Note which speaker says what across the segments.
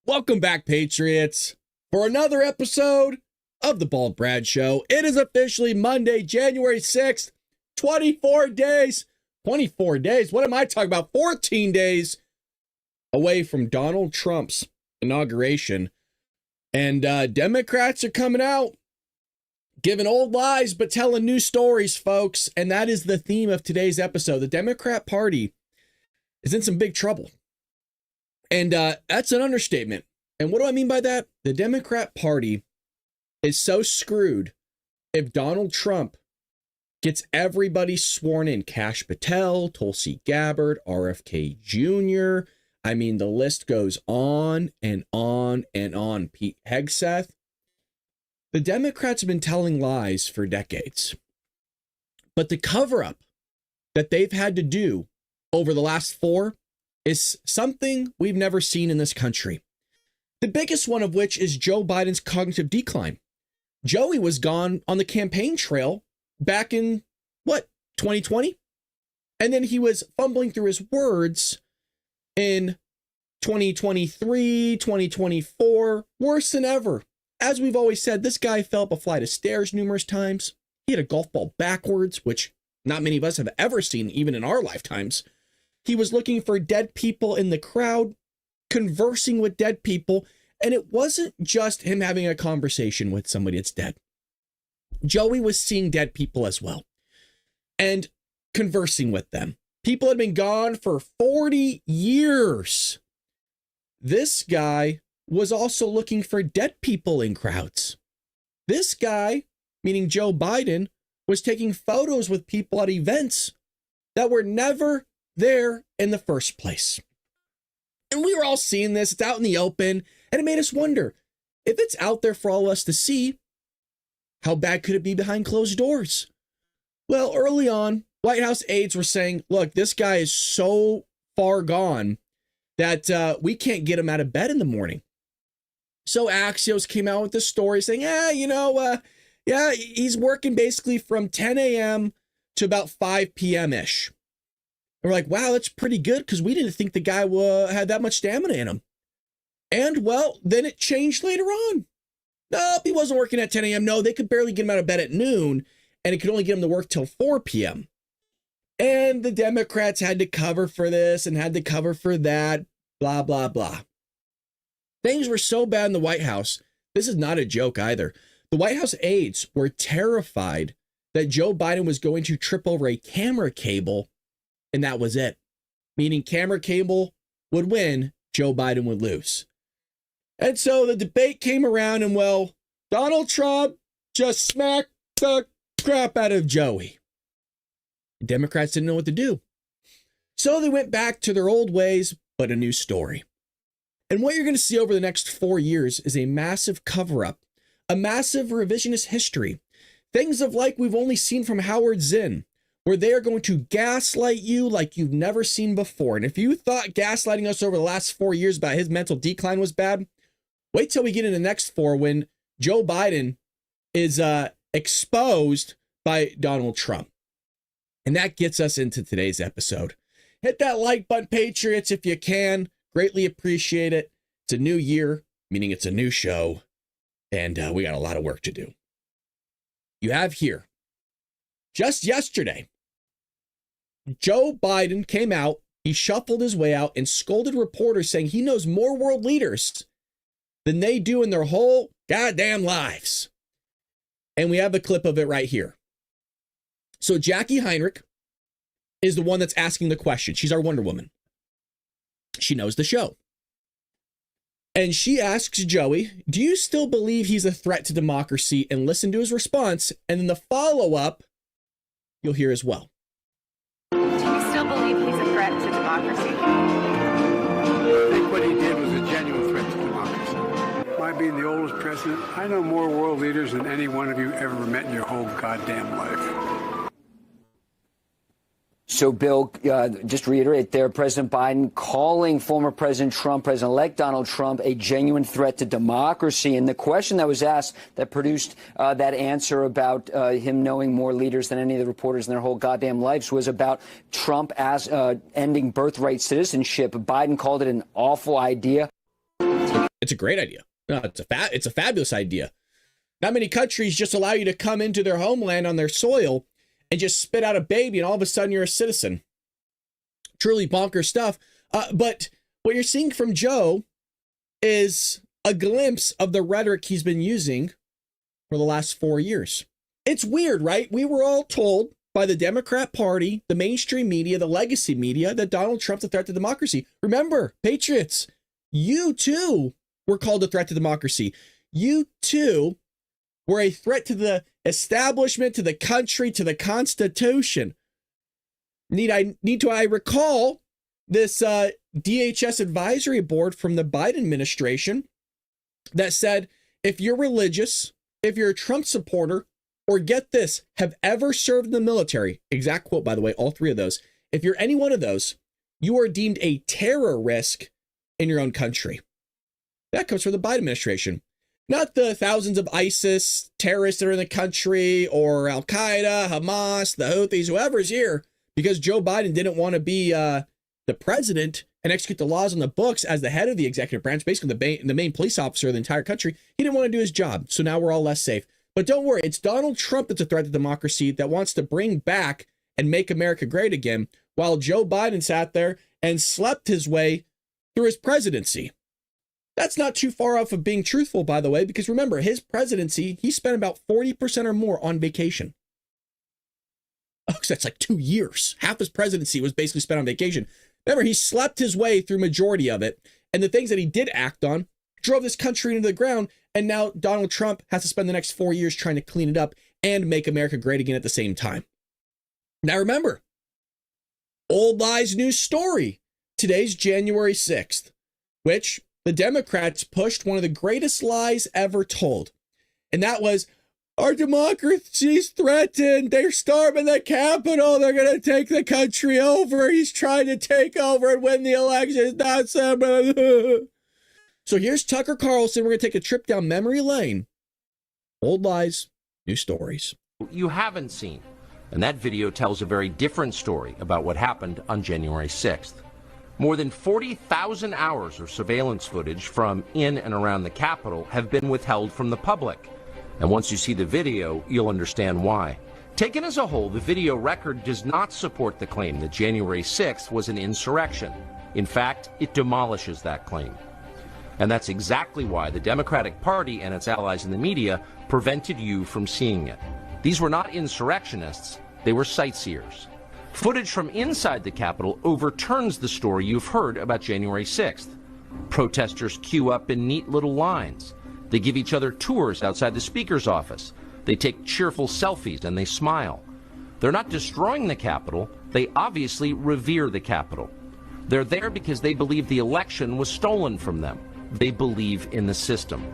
Speaker 1: Welcome back, Patriots, for another episode of The Bald Brad Show. It is officially Monday, January 6th, 24 days. 24 days? What am I talking about? 14 days away from Donald Trump's inauguration. And Democrats are coming out, giving old lies, but telling new stories, folks. And that is the theme of today's episode. The Democrat Party is in some big trouble. And that's an understatement. And what do I mean by that? The Democrat Party is so screwed if Donald Trump gets everybody sworn in. Kash Patel, Tulsi Gabbard, RFK Jr. I mean, the list goes on and on and on. Pete Hegseth. The Democrats have been telling lies for decades. But the cover-up that they've had to do over the last 4 is something we've never seen in this country. The biggest one of which is Joe Biden's cognitive decline. Joey was gone on the campaign trail back in, 2020? And then he was fumbling through his words in 2023, 2024, worse than ever. As we've always said, this guy fell up a flight of stairs numerous times. He hit a golf ball backwards, which not many of us have ever seen, even in our lifetimes. He was looking for dead people in the crowd, conversing with dead people, and it wasn't just him having a conversation with somebody that's dead. Joey was seeing dead people as well and conversing with them. People had been gone for 40 years. This guy was also looking for dead people in crowds. This guy, meaning Joe Biden, was taking photos with people at events that were never there in the first place. And we were all seeing this. It's out in the open. And it made us wonder, if it's out there for all of us to see, how bad could it be behind closed doors? Well, early on, White House aides were saying, look, this guy is so far gone that we can't get him out of bed in the morning. So Axios came out with this story saying, he's working basically from 10 a.m. to about 5 p.m.-ish. We're like, wow, that's pretty good because we didn't think the guy had that much stamina in him. And, well, then it changed later on. Nope, he wasn't working at 10 a.m. No, they could barely get him out of bed at noon, and it could only get him to work till 4 p.m. And the Democrats had to cover for this and had to cover for that, blah, blah, blah. Things were so bad in the White House. This is not a joke either. The White House aides were terrified that Joe Biden was going to trip over a camera cable, and that was it. Meaning camera cable would win, Joe Biden would lose. And so the debate came around and, well, Donald Trump just smacked the crap out of Joey. The Democrats didn't know what to do. So they went back to their old ways, but a new story. And what you're going to see over the next 4 years is a massive cover-up, a massive revisionist history. Things of like we've only seen from Howard Zinn, where they are going to gaslight you like you've never seen before. And if you thought gaslighting us over the last 4 years about his mental decline was bad, wait till we get in the next 4 when Joe Biden is exposed by Donald Trump. And that gets us into today's episode. Hit that like button, Patriots, if you can. Greatly appreciate it. It's a new year, meaning it's a new show, and we got a lot of work to do. You have here, just yesterday, Joe Biden came out, he shuffled his way out and scolded reporters saying he knows more world leaders than they do in their whole goddamn lives. And we have a clip of it right here. So Jackie Heinrich is the one that's asking the question. She's our Wonder Woman. She knows the show. And she asks Joey, do you still believe he's a threat to democracy? And listen to his response. And then the follow-up, you'll hear as well.
Speaker 2: Do you still believe he's a threat to democracy?
Speaker 3: I think what he did was a genuine threat to democracy. My being the oldest president, I know more world leaders than any one of you ever met in your whole goddamn life.
Speaker 4: So, Bill, just to reiterate there, President Biden calling former President Trump, President-elect Donald Trump, a genuine threat to democracy. And the question that was asked that produced that answer about him knowing more leaders than any of the reporters in their whole goddamn lives was about Trump as ending birthright citizenship. Biden called it an awful idea.
Speaker 1: It's a great idea. No, it's a fabulous idea. Not many countries just allow you to come into their homeland on their soil and just spit out a baby, and all of a sudden you're a citizen. Truly bonkers stuff. But what you're seeing from Joe is a glimpse of the rhetoric he's been using for the last 4 years. It's weird, right? We were all told by the Democrat Party, the mainstream media, the legacy media, that Donald Trump's a threat to democracy. Remember, patriots, you too were called a threat to democracy. You too were a threat to the establishment, to the country, to the Constitution. Need I recall this DHS advisory board from the Biden administration that said, if you're religious, if you're a Trump supporter, or get this, have ever served in the military, exact quote, by the way, all three of those, if you're any one of those, you are deemed a terror risk in your own country. That comes from the Biden administration. Not the thousands of ISIS terrorists that are in the country, or Al-Qaeda, Hamas, the Houthis, whoever's here, because Joe Biden didn't want to be the president and execute the laws on the books as the head of the executive branch, basically the main police officer of the entire country. He didn't want to do his job, so now we're all less safe. But don't worry, it's Donald Trump that's a threat to democracy, that wants to bring back and make America great again, while Joe Biden sat there and slept his way through his presidency. That's not too far off of being truthful, by the way, because remember, his presidency, he spent about 40% or more on vacation. Oh, so that's like 2 years. Half his presidency was basically spent on vacation. Remember, he slept his way through majority of it, and the things that he did act on drove this country into the ground, and now Donald Trump has to spend the next 4 years trying to clean it up and make America great again at the same time. Now remember, old lies, new story. Today's January 6th, which the Democrats pushed one of the greatest lies ever told. And that was, our democracy's threatened. They're storming the Capitol. They're going to take the country over. He's trying to take over and win the election. It's not so. So here's Tucker Carlson. We're going to take a trip down memory lane. Old lies, new stories.
Speaker 5: You haven't seen. And that video tells a very different story about what happened on January 6th. More than 40,000 hours of surveillance footage from in and around the Capitol have been withheld from the public. And once you see the video, you'll understand why. Taken as a whole, the video record does not support the claim that January 6th was an insurrection. In fact, it demolishes that claim. And that's exactly why the Democratic Party and its allies in the media prevented you from seeing it. These were not insurrectionists, they were sightseers. Footage from inside the Capitol overturns the story you've heard about January 6th. Protesters queue up in neat little lines. They give each other tours outside the Speaker's office. They take cheerful selfies and they smile. They're not destroying the Capitol, they obviously revere the Capitol. They're there because they believe the election was stolen from them. They believe in the system.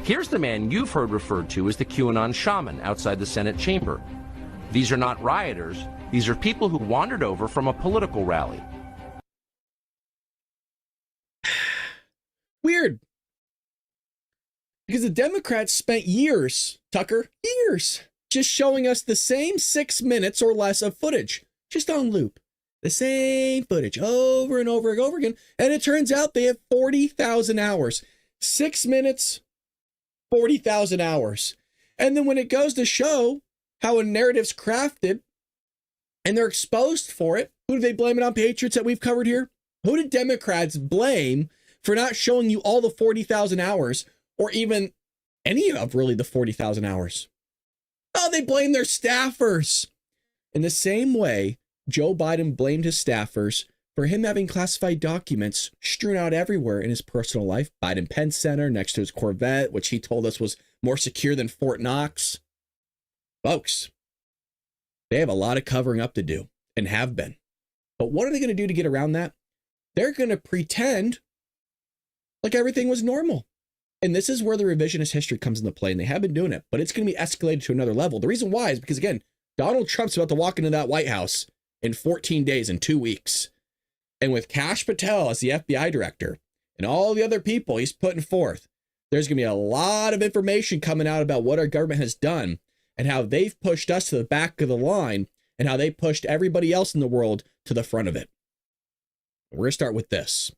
Speaker 5: Here's the man you've heard referred to as the QAnon shaman outside the Senate chamber. These are not rioters. These are people who wandered over from a political rally.
Speaker 1: Weird. Because the Democrats spent years, Tucker, years, just showing us the same 6 minutes or less of footage, just on loop. The same footage over and over and over again. And it turns out they have 40,000 hours. 6 minutes, 40,000 hours. And then when it goes to show how a narrative's crafted and they're exposed for it, who do they blame it on, patriots, that we've covered here? Who did Democrats blame for not showing you all the 40,000 hours, or even any of really the 40,000 hours? Oh, they blame their staffers. In the same way, Joe Biden blamed his staffers for him having classified documents strewn out everywhere in his personal life. Biden Penn Center next to his Corvette, which he told us was more secure than Fort Knox. Folks, they have a lot of covering up to do and have been. But what are they going to do to get around that? They're going to pretend like everything was normal. And this is where the revisionist history comes into play, and they have been doing it, but it's going to be escalated to another level. The reason why is because, again, Donald Trump's about to walk into that White House in 14 days, in 2 weeks. And with Kash Patel as the FBI director and all the other people he's putting forth, there's going to be a lot of information coming out about what our government has done and how they've pushed us to the back of the line and how they pushed everybody else in the world to the front of it. We're going to start with this.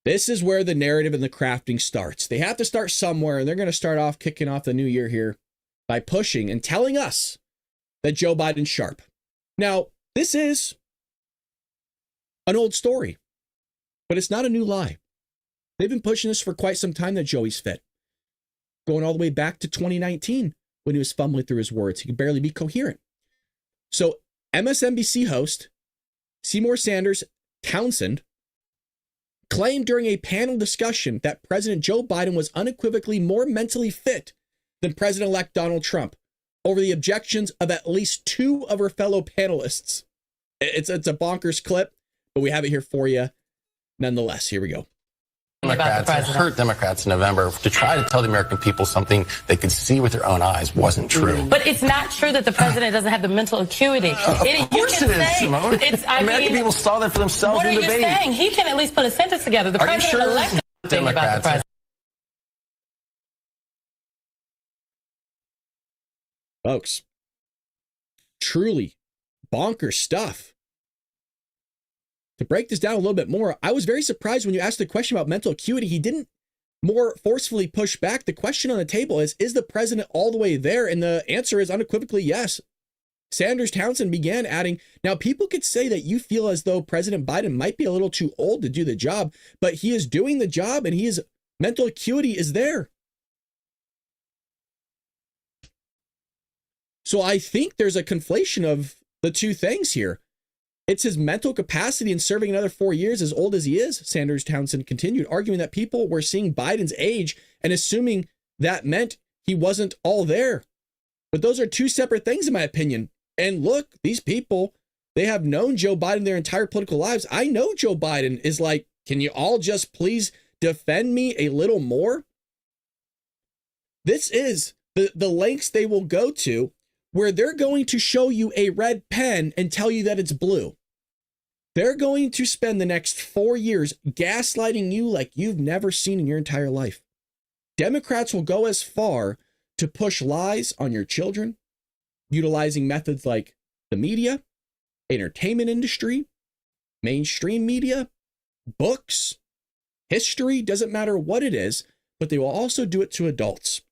Speaker 1: This is where the narrative and the crafting starts. They have to start somewhere, and they're going to start off kicking off the new year here by pushing and telling us that Joe Biden's sharp. Now, this is an old story, but it's not a new lie. They've been pushing this for quite some time that Joey's fit. Going all the way back to 2019 when he was fumbling through his words. He could barely be coherent. So MSNBC host Seymour Sanders Townsend claimed during a panel discussion that President Joe Biden was unequivocally more mentally fit than President-elect Donald Trump over the objections of at least two of her fellow panelists. It's a bonkers clip, but we have it here for you nonetheless. Here we go.
Speaker 6: Democrats and hurt Democrats in November to try to tell the American people something they could see with their own eyes wasn't true.
Speaker 7: But it's not true that the president doesn't have the mental acuity.
Speaker 6: Of course it is, Simone. American people saw that for themselves in the debate.
Speaker 7: What are you saying? He can at least put a sentence together. The president-elect thing about the president.
Speaker 1: Folks, truly bonkers stuff. To break this down a little bit more, I was very surprised when you asked the question about mental acuity. He didn't more forcefully push back. The question on the table is the president all the way there? And the answer is unequivocally yes. Sanders Townsend began adding, now people could say that you feel as though President Biden might be a little too old to do the job, but he is doing the job and his mental acuity is there. So I think there's a conflation of the two things here. It's his mental capacity in serving another 4 years, as old as he is, Sanders Townsend continued, arguing that people were seeing Biden's age and assuming that meant he wasn't all there. But those are two separate things, in my opinion. And look, these people, they have known Joe Biden their entire political lives. I know Joe Biden is like, can you all just please defend me a little more? This is the lengths they will go to where they're going to show you a red pen and tell you that it's blue. They're going to spend the next 4 years gaslighting you like you've never seen in your entire life. Democrats will go as far to push lies on your children, utilizing methods like the media, entertainment industry, mainstream media, books, history, doesn't matter what it is, but they will also do it to adults.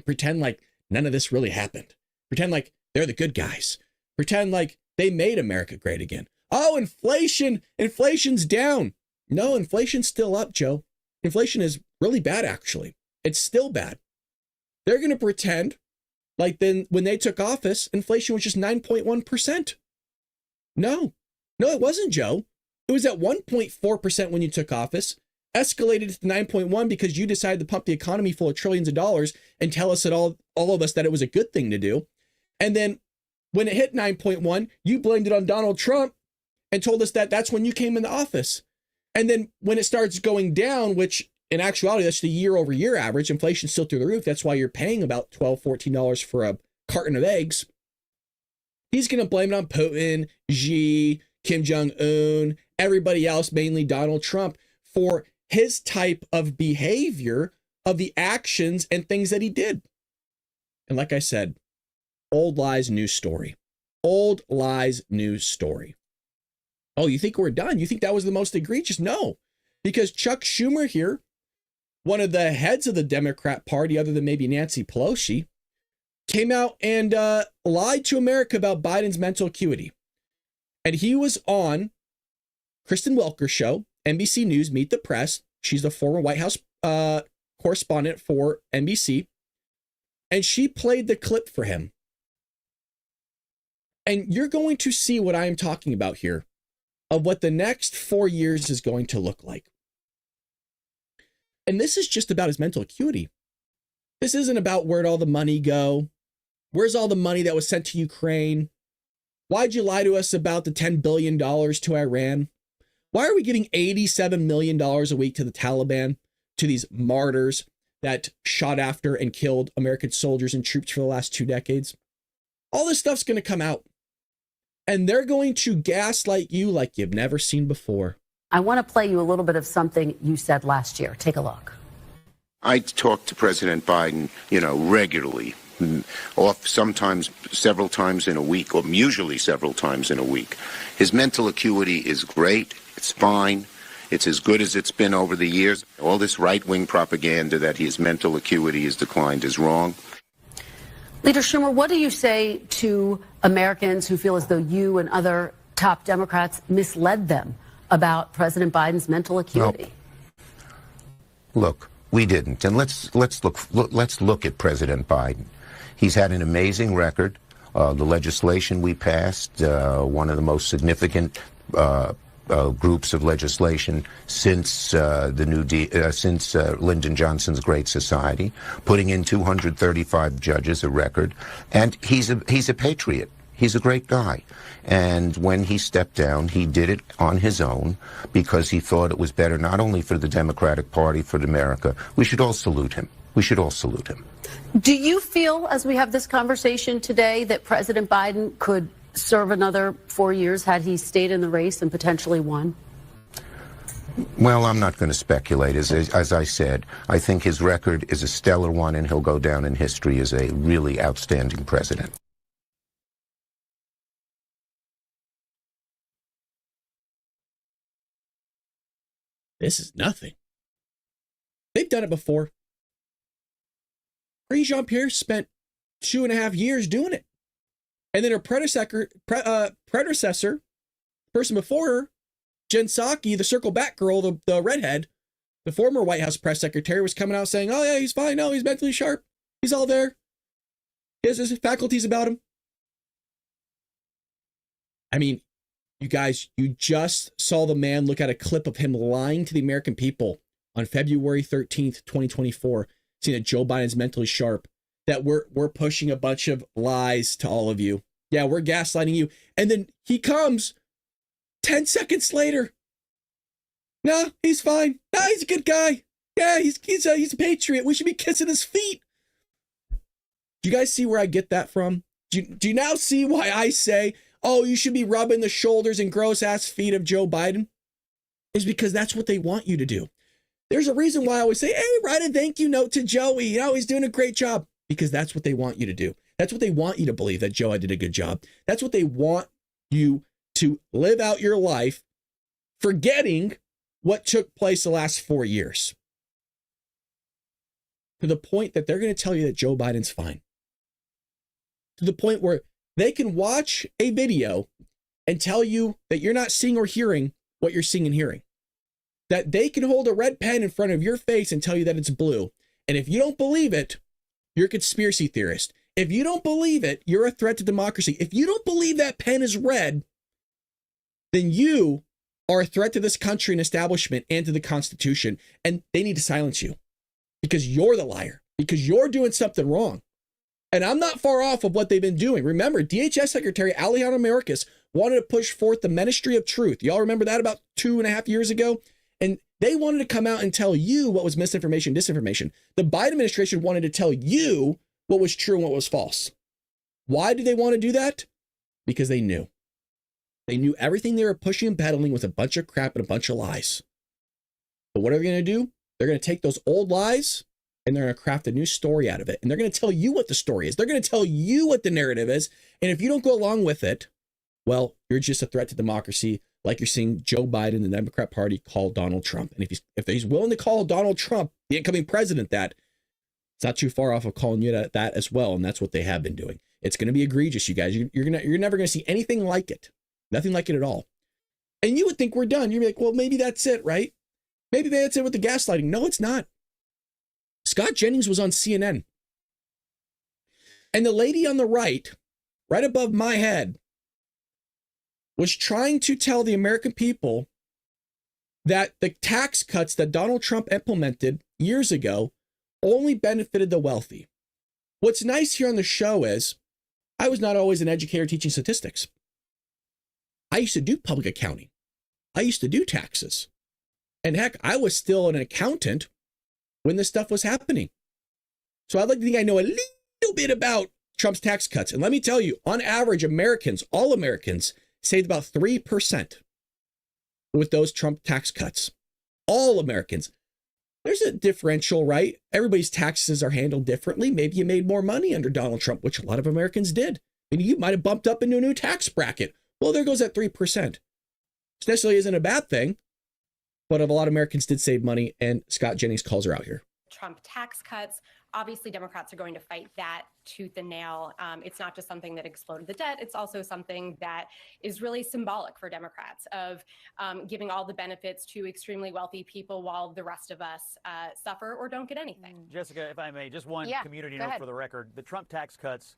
Speaker 1: Pretend like none of this really happened. Pretend like they're the good guys. Pretend like they made America great again. Oh, inflation's down. No, inflation's still up, Joe. Inflation is really bad, actually. It's still bad. They're going to pretend like then when they took office, inflation was just 9.1%. No, it wasn't, Joe. It was at 1.4% when you took office, escalated to 9.1 because you decided to pump the economy full of trillions of dollars and tell us all of us that it was a good thing to do. And then when it hit 9.1, you blamed it on Donald Trump and told us that that's when you came into office. And then when it starts going down, which in actuality, that's the year over year average, inflation's still through the roof. That's why you're paying about $12, $14 for a carton of eggs. He's going to blame it on Putin, Xi, Kim Jong-un, everybody else, mainly Donald Trump, for his type of behavior, of the actions and things that he did. And like I said, old lies, new story. Old lies, new story. Oh, you think we're done? You think that was the most egregious? No, because Chuck Schumer here, one of the heads of the Democrat Party, other than maybe Nancy Pelosi, came out and lied to America about Biden's mental acuity. And he was on Kristen Welker's show, NBC News, Meet the Press. She's the former White House correspondent for NBC. And she played the clip for him. And you're going to see what I am talking about here, of what the next 4 years is going to look like. And this is just about his mental acuity. This isn't about where'd all the money go? Where's all the money that was sent to Ukraine? Why'd you lie to us about the $10 billion to Iran? Why are we getting $87 million a week to the Taliban, to these martyrs that shot after and killed American soldiers and troops for the last 2 decades? All this stuff's going to come out. And they're going to gaslight you like you've never seen before.
Speaker 8: I want to play you a little bit of something you said last year. Take a look.
Speaker 9: I talk to President Biden, regularly, sometimes several times in a week, or usually several times in a week. His mental acuity is great. It's fine. It's as good as it's been over the years. All this right-wing propaganda that his mental acuity has declined is wrong.
Speaker 8: Leader Schumer, what do you say to Americans who feel as though you and other top Democrats misled them about President Biden's mental acuity?
Speaker 9: No. Look, we didn't. And let's look at President Biden. He's had an amazing record. The legislation we passed, one of the most significant groups of legislation since Lyndon Johnson's Great Society, putting in 235 judges, a record, and he's a patriot. He's a great guy. And when he stepped down, he did it on his own because he thought it was better not only for the Democratic Party, for America. We should all salute him. We should all salute him.
Speaker 8: Do you feel, as we have this conversation today, that President Biden could serve another 4 years had he stayed in the race and potentially won?
Speaker 9: Well, I'm not going to speculate. As I said, I think his record is a stellar one, and he'll go down in history as a really outstanding president.
Speaker 1: This is nothing. They've done it before. Jean-Pierre spent 2.5 years doing it. And then her predecessor, person before her, Jen Psaki, the circle back girl, the redhead, the former White House press secretary, was coming out saying, oh yeah, he's fine. No, he's mentally sharp. He's all there. He has his faculties about him. I mean, you guys, you just saw the man look at a clip of him lying to the American people on February 13th, 2024, saying that Joe Biden's mentally sharp, that we're pushing a bunch of lies to all of you. Yeah, we're gaslighting you. And then he comes 10 seconds later. No, he's fine. No, he's a good guy. Yeah, he's a patriot. We should be kissing his feet. Do you guys see where I get that from? Do you now see why I say, oh, you should be rubbing the shoulders and gross ass feet of Joe Biden? It's because that's what they want you to do. There's a reason why I always say, hey, write a thank you note to Joey. You know, he's doing a great job. Because that's what they want you to do. That's what they want you to believe, that Joe did a good job. That's what they want you to live out your life, forgetting what took place the last 4 years. To the point that they're going to tell you that Joe Biden's fine. To the point where they can watch a video and tell you that you're not seeing or hearing what you're seeing and hearing. That they can hold a red pen in front of your face and tell you that it's blue. And if you don't believe it, you're a conspiracy theorist. If you don't believe it, you're a threat to democracy. If you don't believe that pen is red, then you are a threat to this country and establishment and to the Constitution. And they need to silence you because you're the liar, because you're doing something wrong. And I'm not far off of what they've been doing. Remember, DHS Secretary Alejandro Mayorkas wanted to push forth the Ministry of Truth. Y'all remember that about 2.5 years ago? And they wanted to come out and tell you what was misinformation, disinformation. The Biden administration wanted to tell you what was true and what was false. Why did they want to do that? Because they knew. They knew everything they were pushing and peddling was a bunch of crap and a bunch of lies. But what are they going to do? They're going to take those old lies and they're going to craft a new story out of it. And they're going to tell you what the story is. They're going to tell you what the narrative is. And if you don't go along with it, well, you're just a threat to democracy, like you're seeing Joe Biden, the Democrat Party, call Donald Trump. And if he's willing to call Donald Trump, the incoming president, that, it's not too far off of calling you that as well. And that's what they have been doing. It's going to be egregious, you guys. You're never going to see anything like it. Nothing like it at all. And you would think we're done. You'd be like, well, maybe that's it, right? Maybe that's it with the gaslighting. No, it's not. Scott Jennings was on CNN. And the lady on the right above my head, was trying to tell the American people that the tax cuts that Donald Trump implemented years ago only benefited the wealthy. What's nice here on the show is I was not always an educator teaching statistics. I used to do public accounting. I used to do taxes. And heck, I was still an accountant when this stuff was happening. So I'd like to think I know a little bit about Trump's tax cuts. And let me tell you, on average, Americans, all Americans, saved about 3% with those Trump tax cuts. All Americans. There's a differential, right? Everybody's taxes are handled differently. Maybe you made more money under Donald Trump, which a lot of Americans did. Maybe you might have bumped up into a new tax bracket. Well, there goes that 3%. Which necessarily isn't a bad thing. but a lot of Americans did save money, and Scott Jennings calls her out here.
Speaker 2: Trump tax cuts. Obviously, Democrats are going to fight that tooth and nail. It's not just something that exploded the debt. It's also something that is really symbolic for Democrats of giving all the benefits to extremely wealthy people while the rest of us suffer or don't get anything.
Speaker 10: Jessica, if I may, just one community note for the record. The Trump tax cuts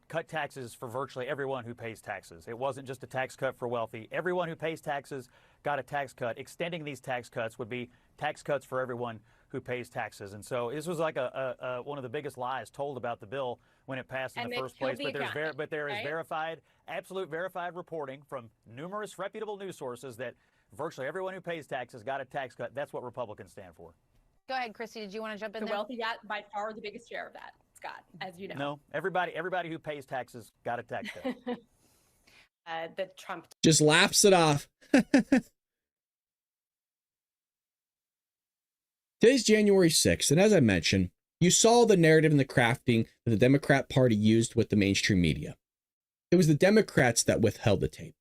Speaker 10: cut taxes for virtually everyone who pays taxes. It wasn't just a tax cut for wealthy. Everyone who pays taxes got a tax cut. Extending these tax cuts would be tax cuts for everyone who pays taxes. And so this was like one of the biggest lies told about the bill when it passed in the first place. But there is verified, absolute verified reporting from numerous reputable news sources that virtually everyone who pays taxes got a tax cut. That's what Republicans stand for.
Speaker 11: Go ahead, Christy. Did you want to jump in there?
Speaker 2: The wealthy got by far the biggest share of that, Scott, as you know.
Speaker 10: No, everybody who pays taxes got a tax cut.
Speaker 2: The Trump
Speaker 1: just laughs it off. Today's January 6th, and as I mentioned, you saw the narrative and the crafting that the Democrat Party used with the mainstream media. It was the Democrats that withheld the tape.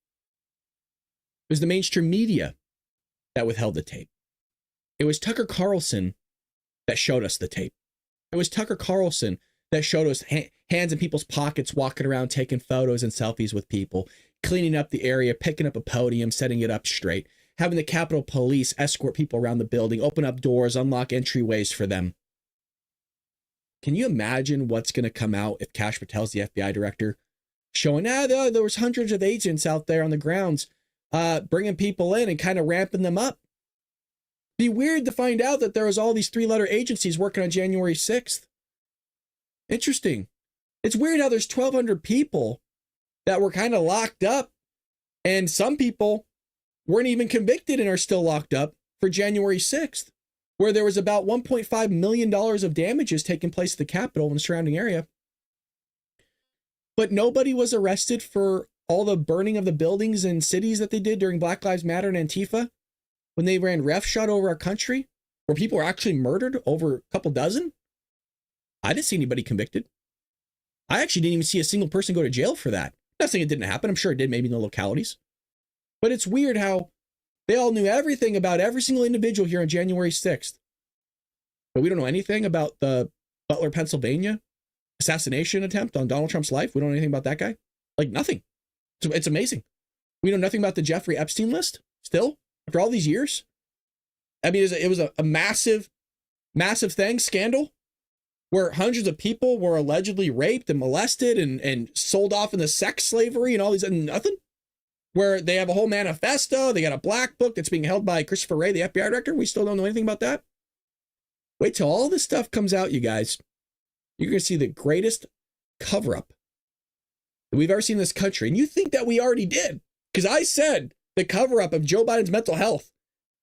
Speaker 1: It was the mainstream media that withheld the tape. It was Tucker Carlson that showed us the tape. It was Tucker Carlson that showed us hands in people's pockets, walking around, taking photos and selfies with people, cleaning up the area, picking up a podium, setting it up straight, having the Capitol Police escort people around the building, open up doors, unlock entryways for them. Can you imagine what's going to come out if Kash Patel's the FBI director, showing, there was hundreds of agents out there on the grounds, bringing people in and kind of ramping them up? Be weird to find out that there was all these three-letter agencies working on January 6th. Interesting. It's weird how there's 1,200 people that were kind of locked up, and some people weren't even convicted and are still locked up for January 6th, where there was about $1.5 million of damages taking place at the Capitol and the surrounding area. But nobody was arrested for all the burning of the buildings and cities that they did during Black Lives Matter and Antifa, when they ran roughshod over our country, where people were actually murdered, over a couple dozen. I didn't see anybody convicted. I actually didn't even see a single person go to jail for that. Not saying it didn't happen. I'm sure it did, maybe in the localities. But it's weird how they all knew everything about every single individual here on January 6th. But we don't know anything about the Butler, Pennsylvania assassination attempt on Donald Trump's life. We don't know anything about that guy. Like nothing. It's amazing. We know nothing about the Jeffrey Epstein list still, after all these years. I mean, it was a massive thing, scandal, where hundreds of people were allegedly raped and molested and sold off into sex slavery and all these, and nothing. Where they have a whole manifesto, they got a black book that's being held by Christopher Wray, the FBI director. We still don't know anything about that. Wait till all this stuff comes out, you guys. You're going to see the greatest cover-up that we've ever seen in this country. And you think that we already did. Because I said the cover-up of Joe Biden's mental health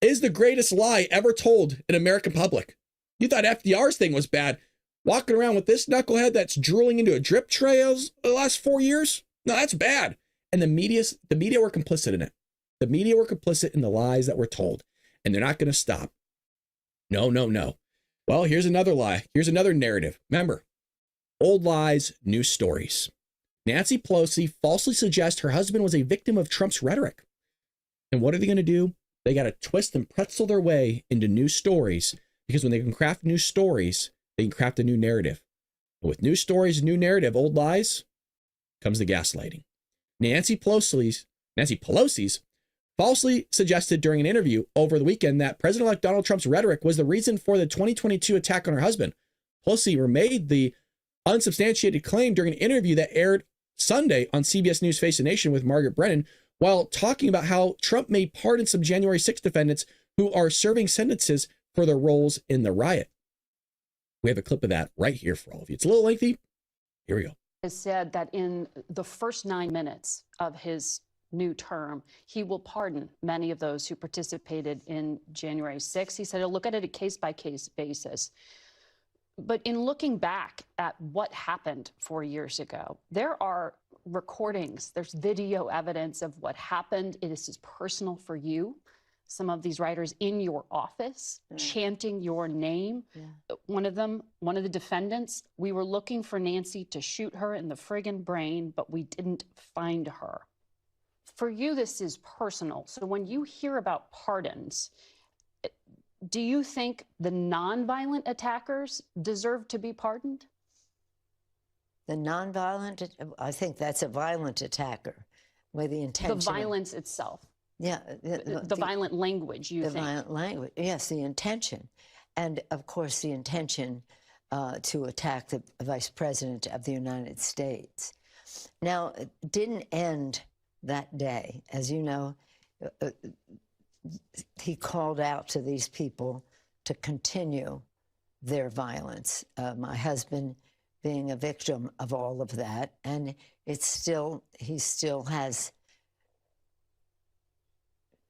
Speaker 1: is the greatest lie ever told in American public. You thought FDR's thing was bad. Walking around with this knucklehead that's drooling into a drip tray the last 4 years? No, that's bad. And the media were complicit in it. The media were complicit in the lies that were told. And they're not going to stop. No. Well, here's another lie. Here's another narrative. Remember, old lies, new stories. Nancy Pelosi falsely suggests her husband was a victim of Trump's rhetoric. And what are they going to do? They got to twist and pretzel their way into new stories, because when they can craft new stories, they can craft a new narrative. And with new stories, new narrative, old lies, comes the gaslighting. Nancy Pelosi's falsely suggested during an interview over the weekend that President-elect Donald Trump's rhetoric was the reason for the 2022 attack on her husband. Pelosi made the unsubstantiated claim during an interview that aired Sunday on CBS News Face the Nation with Margaret Brennan, while talking about how Trump may pardon some January 6 defendants who are serving sentences for their roles in the riot. We have a clip of that right here for all of you. It's a little lengthy. Here we go.
Speaker 12: Has said that in the first 9 minutes of his new term, he will pardon many of those who participated in January 6. He said he'll look at it a case-by-case basis. But in looking back at what happened 4 years ago, there are recordings, there's video evidence of what happened. It is personal for you. Some of these writers in your office chanting your name. One of the defendants, we were looking for Nancy to shoot her in the friggin' brain, but we didn't find her. for you, this is personal. So when you hear about pardons, do you think the nonviolent attackers deserve to be pardoned?
Speaker 13: The nonviolent, I think that's a violent attacker with the intention.
Speaker 12: The violence itself.
Speaker 13: Yeah.
Speaker 12: The violent language, you think? The
Speaker 13: violent language, yes, the intention. And of course, the intention to attack the Vice President of the United States. Now, it didn't end that day. As you know, he called out to these people to continue their violence. My husband being a victim of all of that, and he still has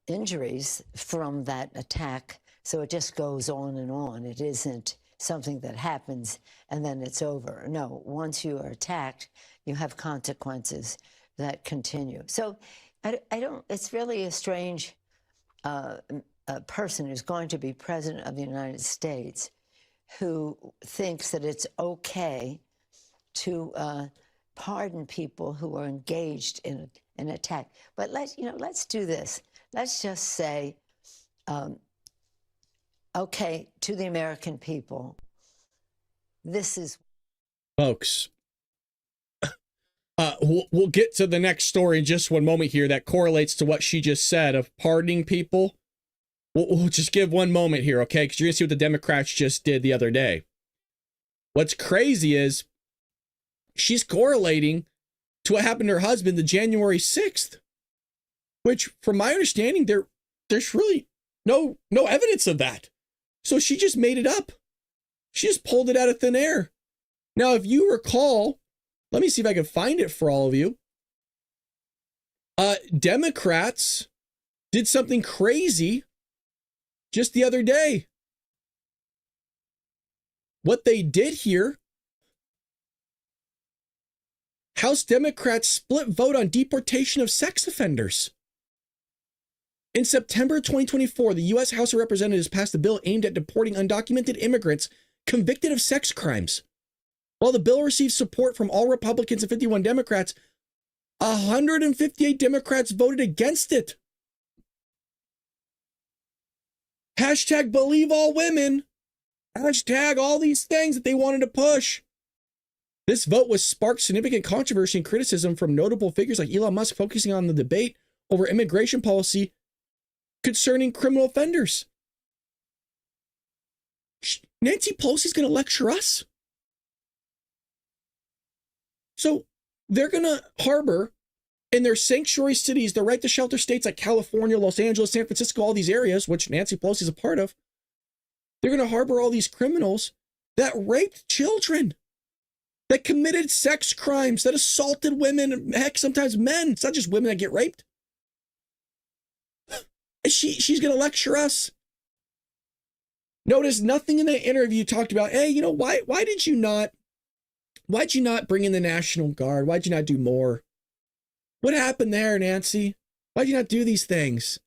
Speaker 13: injuries from that attack. So it just goes on and on. It isn't something that happens and then it's over. No, once you are attacked, you have consequences that continue. So I don't, it's really a strange person who's going to be president of the United States who thinks that it's okay to pardon people who are engaged in an attack. But let's do this. Let's just say, okay, to the American people, this is...
Speaker 1: Folks, we'll get to the next story in just one moment here that correlates to what she just said of pardoning people. We'll just give one moment here, okay? Because you're going to see what the Democrats just did the other day. What's crazy is she's correlating to what happened to her husband the January 6th, which, from my understanding, there's really no evidence of that. So she just made it up. She just pulled it out of thin air. Now, if you recall, let me see if I can find it for all of you. Democrats did something crazy just the other day. What they did here, House Democrats split vote on deportation of sex offenders. In September 2024, the U.S. House of Representatives passed a bill aimed at deporting undocumented immigrants convicted of sex crimes. While the bill received support from all Republicans and 51 Democrats, 158 Democrats voted against it. Hashtag believe all women. Hashtag all these things that they wanted to push. This vote was sparked significant controversy and criticism from notable figures like Elon Musk, focusing on the debate over immigration policy concerning criminal offenders. Nancy Pelosi's going to lecture us. So they're going to harbor in their sanctuary cities, the right to shelter states like California, Los Angeles, San Francisco, all these areas, which Nancy Pelosi is a part of. They're going to harbor all these criminals that raped children, that committed sex crimes, that assaulted women, heck, sometimes men. It's not just women that get raped. She's going to lecture us. Notice nothing in that interview talked about, hey, you know, why'd you not bring in the National Guard? Why'd you not do more? What happened there, Nancy? Why'd you not do these things?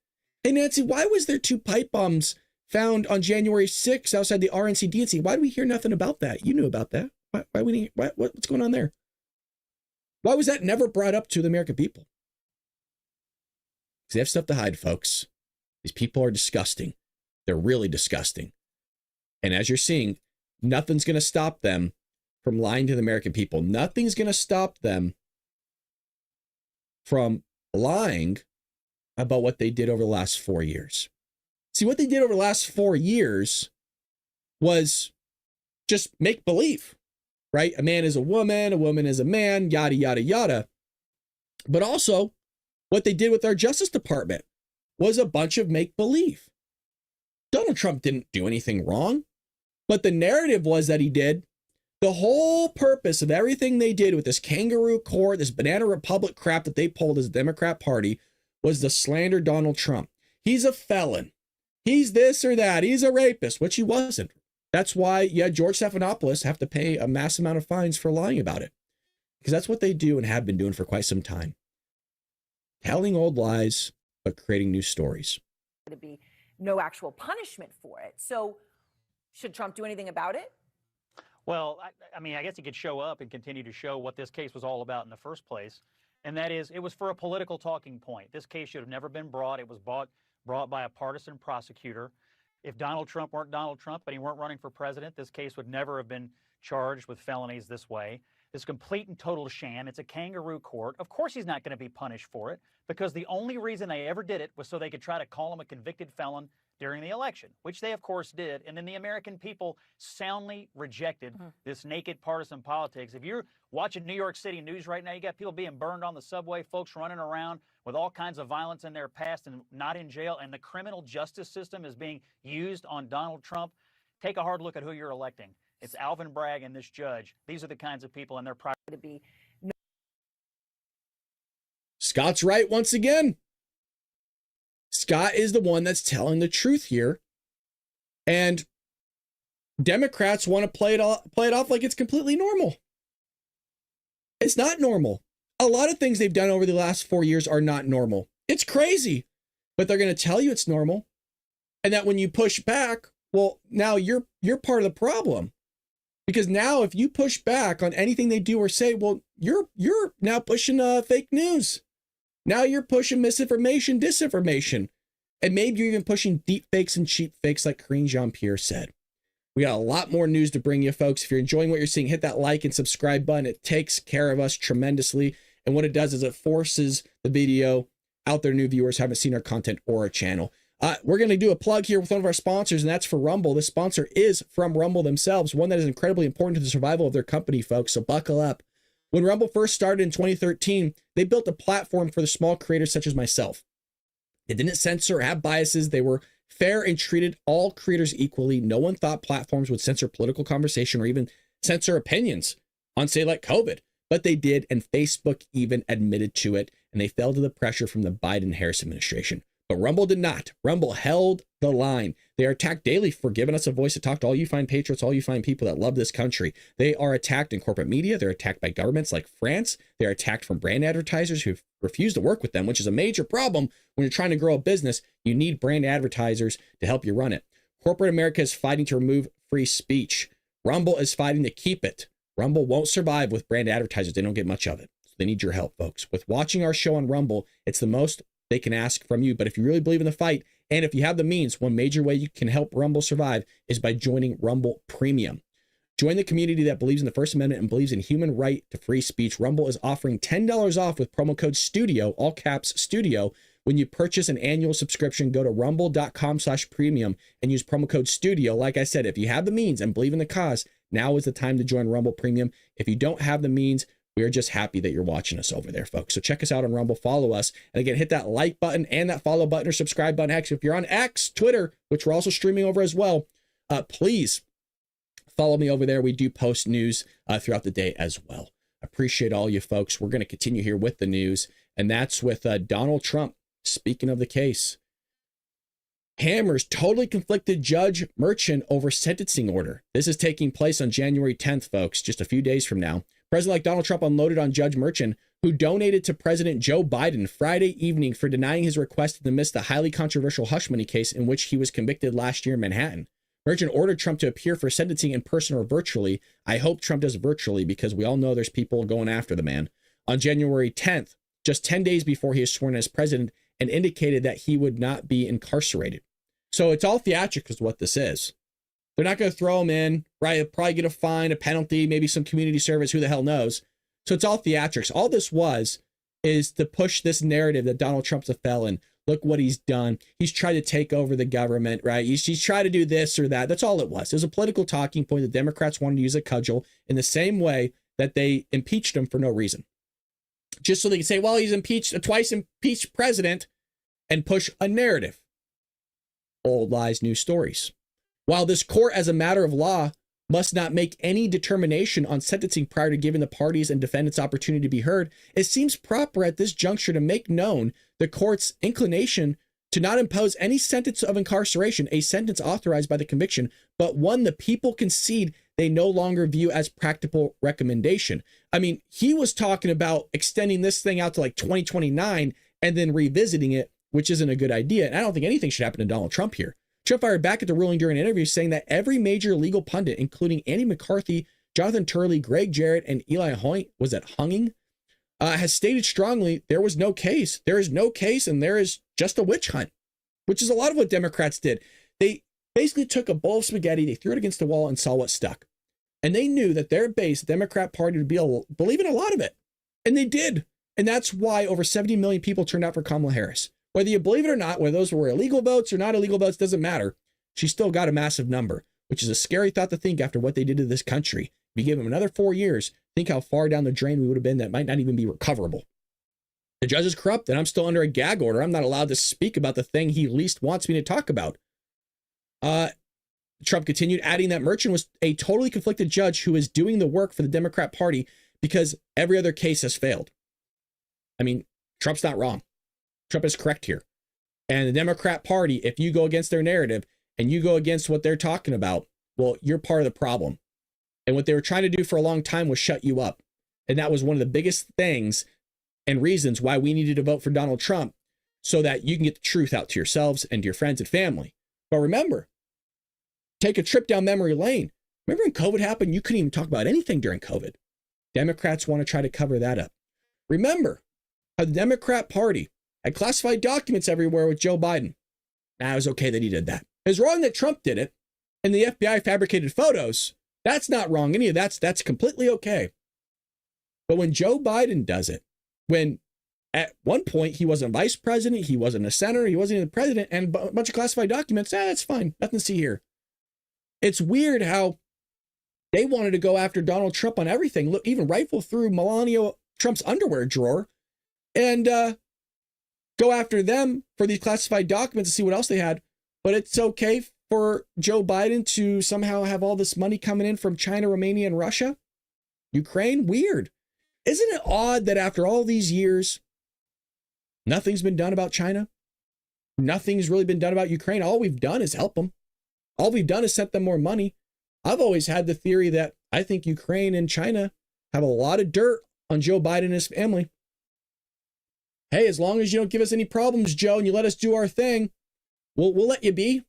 Speaker 1: Hey, Nancy, why was there 2 pipe bombs found on January 6th outside the RNC DNC? Why did we hear nothing about that? You knew about that. What's going on there? Why was that never brought up to the American people? Because they have stuff to hide, folks. These people are disgusting. They're really disgusting. And as you're seeing, nothing's going to stop them from lying to the American people. Nothing's going to stop them from lying about what they did over the last 4 years. See, what they did over the last 4 years was just make believe, right? A man is a woman is a man, yada, yada, yada. But also, what they did with our Justice Department was a bunch of make believe. Donald Trump didn't do anything wrong, but the narrative was that he did. The whole purpose of everything they did with this kangaroo court, this banana republic crap that they pulled as a Democrat Party, was to slander Donald Trump. He's a felon. He's this or that. He's a rapist, which he wasn't. That's why you had George Stephanopoulos have to pay a mass amount of fines for lying about it. Because that's what they do and have been doing for quite some time. Telling old lies, but creating new stories.
Speaker 14: To be no actual punishment for it. So should Trump do anything about it?
Speaker 10: Well, I mean, I guess he could show up and continue to show what this case was all about in the first place. and that is it was for a political talking point. This case should have never been brought. It was brought by a partisan prosecutor. If Donald Trump weren't Donald Trump and he weren't running for president, this case would never have been charged with felonies this way. It's complete and total sham. It's a kangaroo court. Of course he's not going to be punished for it, because the only reason they ever did it was so they could try to call him a convicted felon during the election, which they, of course, did. And then the American people soundly rejected this naked partisan politics. If you're watching New York City news right now, you got people being burned on the subway, folks running around with all kinds of violence in their past and not in jail, and the criminal justice system is being used on Donald Trump. Take a hard look at who you're electing. It's Alvin Bragg and this judge. These are the kinds of people, and they're probably to be.
Speaker 1: Scott's right once again. Scott is the one that's telling the truth here. And Democrats want to play it off like it's completely normal. It's not normal. A lot of things they've done over the last 4 years are not normal. It's crazy, but they're going to tell you it's normal. And that when you push back, well, now you're part of the problem. Because now if you push back on anything they do or say, well, you're now pushing fake news. Now you're pushing misinformation, disinformation. And maybe you're even pushing deep fakes and cheap fakes like Karine Jean-Pierre said. We got a lot more news to bring you, folks. If you're enjoying what you're seeing, hit that like and subscribe button. It takes care of us tremendously. And what it does is it forces the video out there, new viewers who haven't seen our content or our channel. We're going to do a plug here with one of our sponsors, and that's for Rumble. This sponsor is from Rumble themselves, one that is incredibly important to the survival of their company, folks. So buckle up. When Rumble first started in 2013, they built a platform for the small creators such as myself. They didn't censor or have biases. They were fair and treated all creators equally. No one thought platforms would censor political conversation or even censor opinions on, say, like COVID. But they did, and Facebook even admitted to it, and they fell to the pressure from the Biden-Harris administration. But Rumble did not. Rumble held the line. They are attacked daily for giving us a voice to talk to all you fine patriots, all you fine people that love this country. They are attacked in corporate media. They're attacked by governments like France. They're attacked from brand advertisers who refuse to work with them, which is a major problem when you're trying to grow a business. You need brand advertisers to help you run it. Corporate America is fighting to remove free speech. Rumble is fighting to keep it. Rumble won't survive with brand advertisers. They don't get much of it. So they need your help, folks. With watching our show on Rumble, it's the most they can ask from you. But if you really believe in the fight, and if you have the means, one major way you can help Rumble survive is by joining Rumble Premium. Join the community that believes in the First Amendment and believes in human right to free speech. Rumble is offering $10 off with promo code STUDIO, all caps STUDIO. When you purchase an annual subscription, go to rumble.com/premium and use promo code STUDIO. Like I said, if you have the means and believe in the cause, now is the time to join Rumble Premium. If you don't have the means, we are just happy that you're watching us over there, folks. So check us out on Rumble, follow us. And again, hit that like button and that follow button or subscribe button. Actually, if you're on X, Twitter, which we're also streaming over as well, please follow me over there. We do post news throughout the day as well. Appreciate all you folks. We're going to continue here with the news. And that's with Donald Trump. Speaking of the case, hammers totally conflicted Judge Merchan over sentencing order. This is taking place on January 10th, folks, just a few days from now. President-elect Donald Trump unloaded on Judge Merchan, who donated to President Joe Biden Friday evening for denying his request to dismiss the highly controversial hush money case in which he was convicted last year in Manhattan. Merchan ordered Trump to appear for sentencing in person or virtually. I hope Trump does virtually because we all know there's people going after the man. On January 10th, just 10 days before he is sworn as president, and indicated that he would not be incarcerated. So it's all theatrics is what this is. They're not going to throw him in, right? He'll probably get a fine, a penalty, maybe some community service, who the hell knows. So it's all theatrics. All this is to push this narrative that Donald Trump's a felon. Look what he's done. He's tried to take over the government, right? He's tried to do this or that. That's all it was. It was a political talking point. The Democrats wanted to use a cudgel in the same way that they impeached him for no reason. Just so they can say, well, he's impeached, a twice impeached president, and push a narrative. Old lies, new stories. While this court, as a matter of law, must not make any determination on sentencing prior to giving the parties and defendants opportunity to be heard, it seems proper at this juncture to make known the court's inclination to not impose any sentence of incarceration, a sentence authorized by the conviction, but one the people concede they no longer view as practical recommendation. I mean, he was talking about extending this thing out to like 2029 and then revisiting it, which isn't a good idea. And I don't think anything should happen to Donald Trump here. Trump fired back at the ruling during an interview saying that every major legal pundit, including Andy McCarthy, Jonathan Turley, Greg Jarrett, and Eli Hoyt, was at Hunging, has stated strongly there was no case. There is no case, and there is just a witch hunt, which is a lot of what Democrats did. They basically took a bowl of spaghetti, they threw it against the wall and saw what stuck. And they knew that their base, the Democrat Party, would believe in a lot of it. And they did. And that's why over 70 million people turned out for Kamala Harris. Whether you believe it or not, whether those were illegal votes or not illegal votes, doesn't matter. She still got a massive number, which is a scary thought to think after what they did to this country. If you give them another 4 years, think how far down the drain we would have been that might not even be recoverable. The judge is corrupt, and I'm still under a gag order. I'm not allowed to speak about the thing he least wants me to talk about. Trump continued, adding that Merchant was a totally conflicted judge who is doing the work for the Democrat Party because every other case has failed. I mean, Trump's not wrong. Trump is correct here. And the Democrat Party, if you go against their narrative and you go against what they're talking about, well, you're part of the problem. And what they were trying to do for a long time was shut you up. And that was one of the biggest things and reasons why we needed to vote for Donald Trump, so that you can get the truth out to yourselves and to your friends and family. But remember, take a trip down memory lane. Remember when COVID happened, you couldn't even talk about anything during COVID. Democrats want to try to cover that up. Remember how the Democrat Party had classified documents everywhere with Joe Biden. It was okay that he did that. It was wrong that Trump did it, and the FBI fabricated photos. That's not wrong. Any of that's completely okay. But when Joe Biden does it, when at one point he wasn't vice president, he wasn't a senator, he wasn't even the president, and a bunch of classified documents, that's fine. Nothing to see here. It's weird how they wanted to go after Donald Trump on everything. Look, even rifle through Melania Trump's underwear drawer and go after them for these classified documents to see what else they had. But it's okay for Joe Biden to somehow have all this money coming in from China, Romania, and Russia? Ukraine? Weird. Isn't it odd that after all these years, nothing's been done about China? Nothing's really been done about Ukraine. All we've done is help them. All we've done is sent them more money. I've always had the theory that I think Ukraine and China have a lot of dirt on Joe Biden and his family. Hey, as long as you don't give us any problems, Joe, and you let us do our thing, we'll let you be.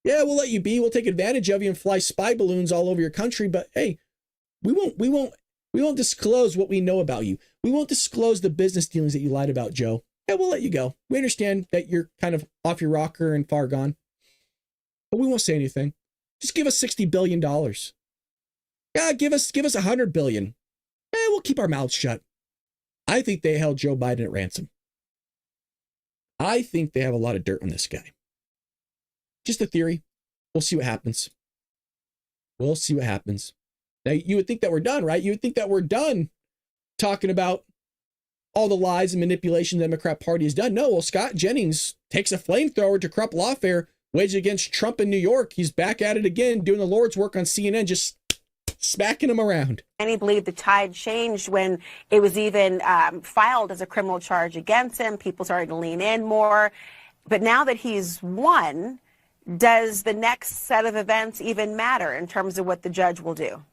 Speaker 1: Yeah, we'll let you be. We'll take advantage of you and fly spy balloons all over your country. But hey, we won't disclose what we know about you. We won't disclose the business dealings that you lied about, Joe. Yeah, we'll let you go. We understand that you're kind of off your rocker and far gone. But we won't say anything. Just give us $60 billion. Yeah, give us $100 billion. We'll keep our mouths shut. I think they held Joe Biden at ransom. I think they have a lot of dirt on this guy. Just a theory. We'll see what happens. We'll see what happens. Now, you would think that we're done, right? You would think that we're done talking about all the lies and manipulation the Democrat Party has done. No, well, Scott Jennings takes a flamethrower to corrupt lawfare waged against Trump in New York. He's back at it again, doing the Lord's work on CNN, just smacking him around.
Speaker 15: Many believe the tide changed when it was even filed as a criminal charge against him. People started to lean in more. But now that he's won, does the next set of events even matter in terms of what the judge will do?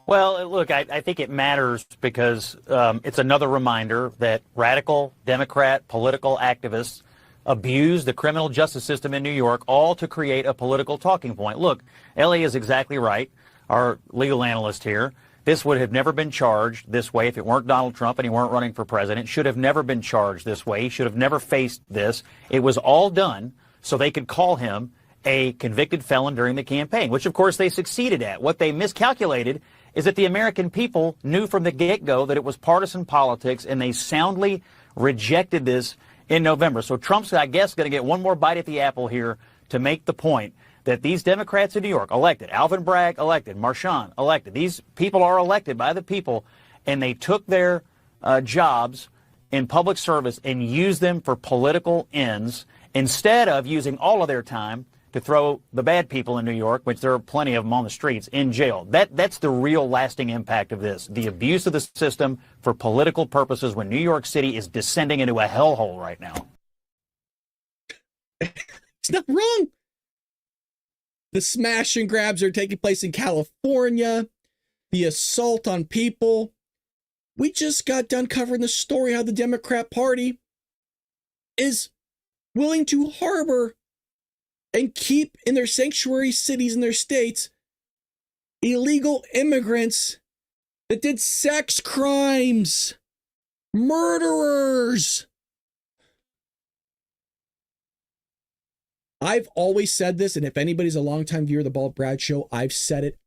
Speaker 10: Well, look, I think it matters because it's another reminder that radical Democrat political activists abuse the criminal justice system in New York, all to create a political talking point. Look, Ellie is exactly right, our legal analyst here. This would have never been charged this way if it weren't Donald Trump and he weren't running for president. Should have never been charged this way. He should have never faced this. It was all done so they could call him a convicted felon during the campaign, which, of course, they succeeded at. What they miscalculated is that the American people knew from the get-go that it was partisan politics, and they soundly rejected this in November. So Trump's, I guess, going to get one more bite at the apple here to make the point that these Democrats in New York elected, Alvin Bragg elected, Marchand elected, these people are elected by the people, and they took their jobs in public service and used them for political ends instead of using all of their time to throw the bad people in New York, which there are plenty of them on the streets, in jail. That's the real lasting impact of this, the abuse of the system for political purposes when New York City is descending into a hellhole right now.
Speaker 1: It's not wrong. The smash and grabs are taking place in California, the assault on people. We just got done covering the story how the Democrat Party is willing to harbor and keep in their sanctuary cities and their states illegal immigrants that did sex crimes. Murderers. I've always said this, and if anybody's a longtime viewer of the Bald Brad Show, I've said it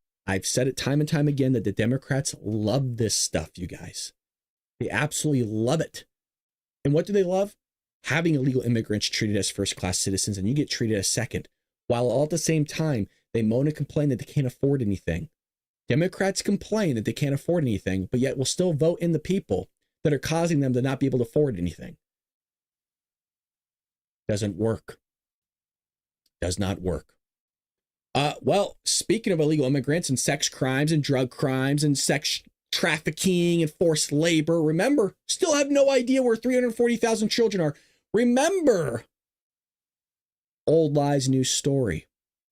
Speaker 1: time and time again, that the Democrats love this stuff, you guys. They absolutely love it. And what do they love? Having illegal immigrants treated as first-class citizens, and you get treated as second, while all at the same time, they moan and complain that they can't afford anything. Democrats complain that they can't afford anything, but yet will still vote in the people that are causing them to not be able to afford anything. Doesn't work. Does not work. Well, speaking of illegal immigrants and sex crimes and drug crimes and sex trafficking and forced labor, remember, still have no idea where 340,000 children are. Remember, old lie's new story.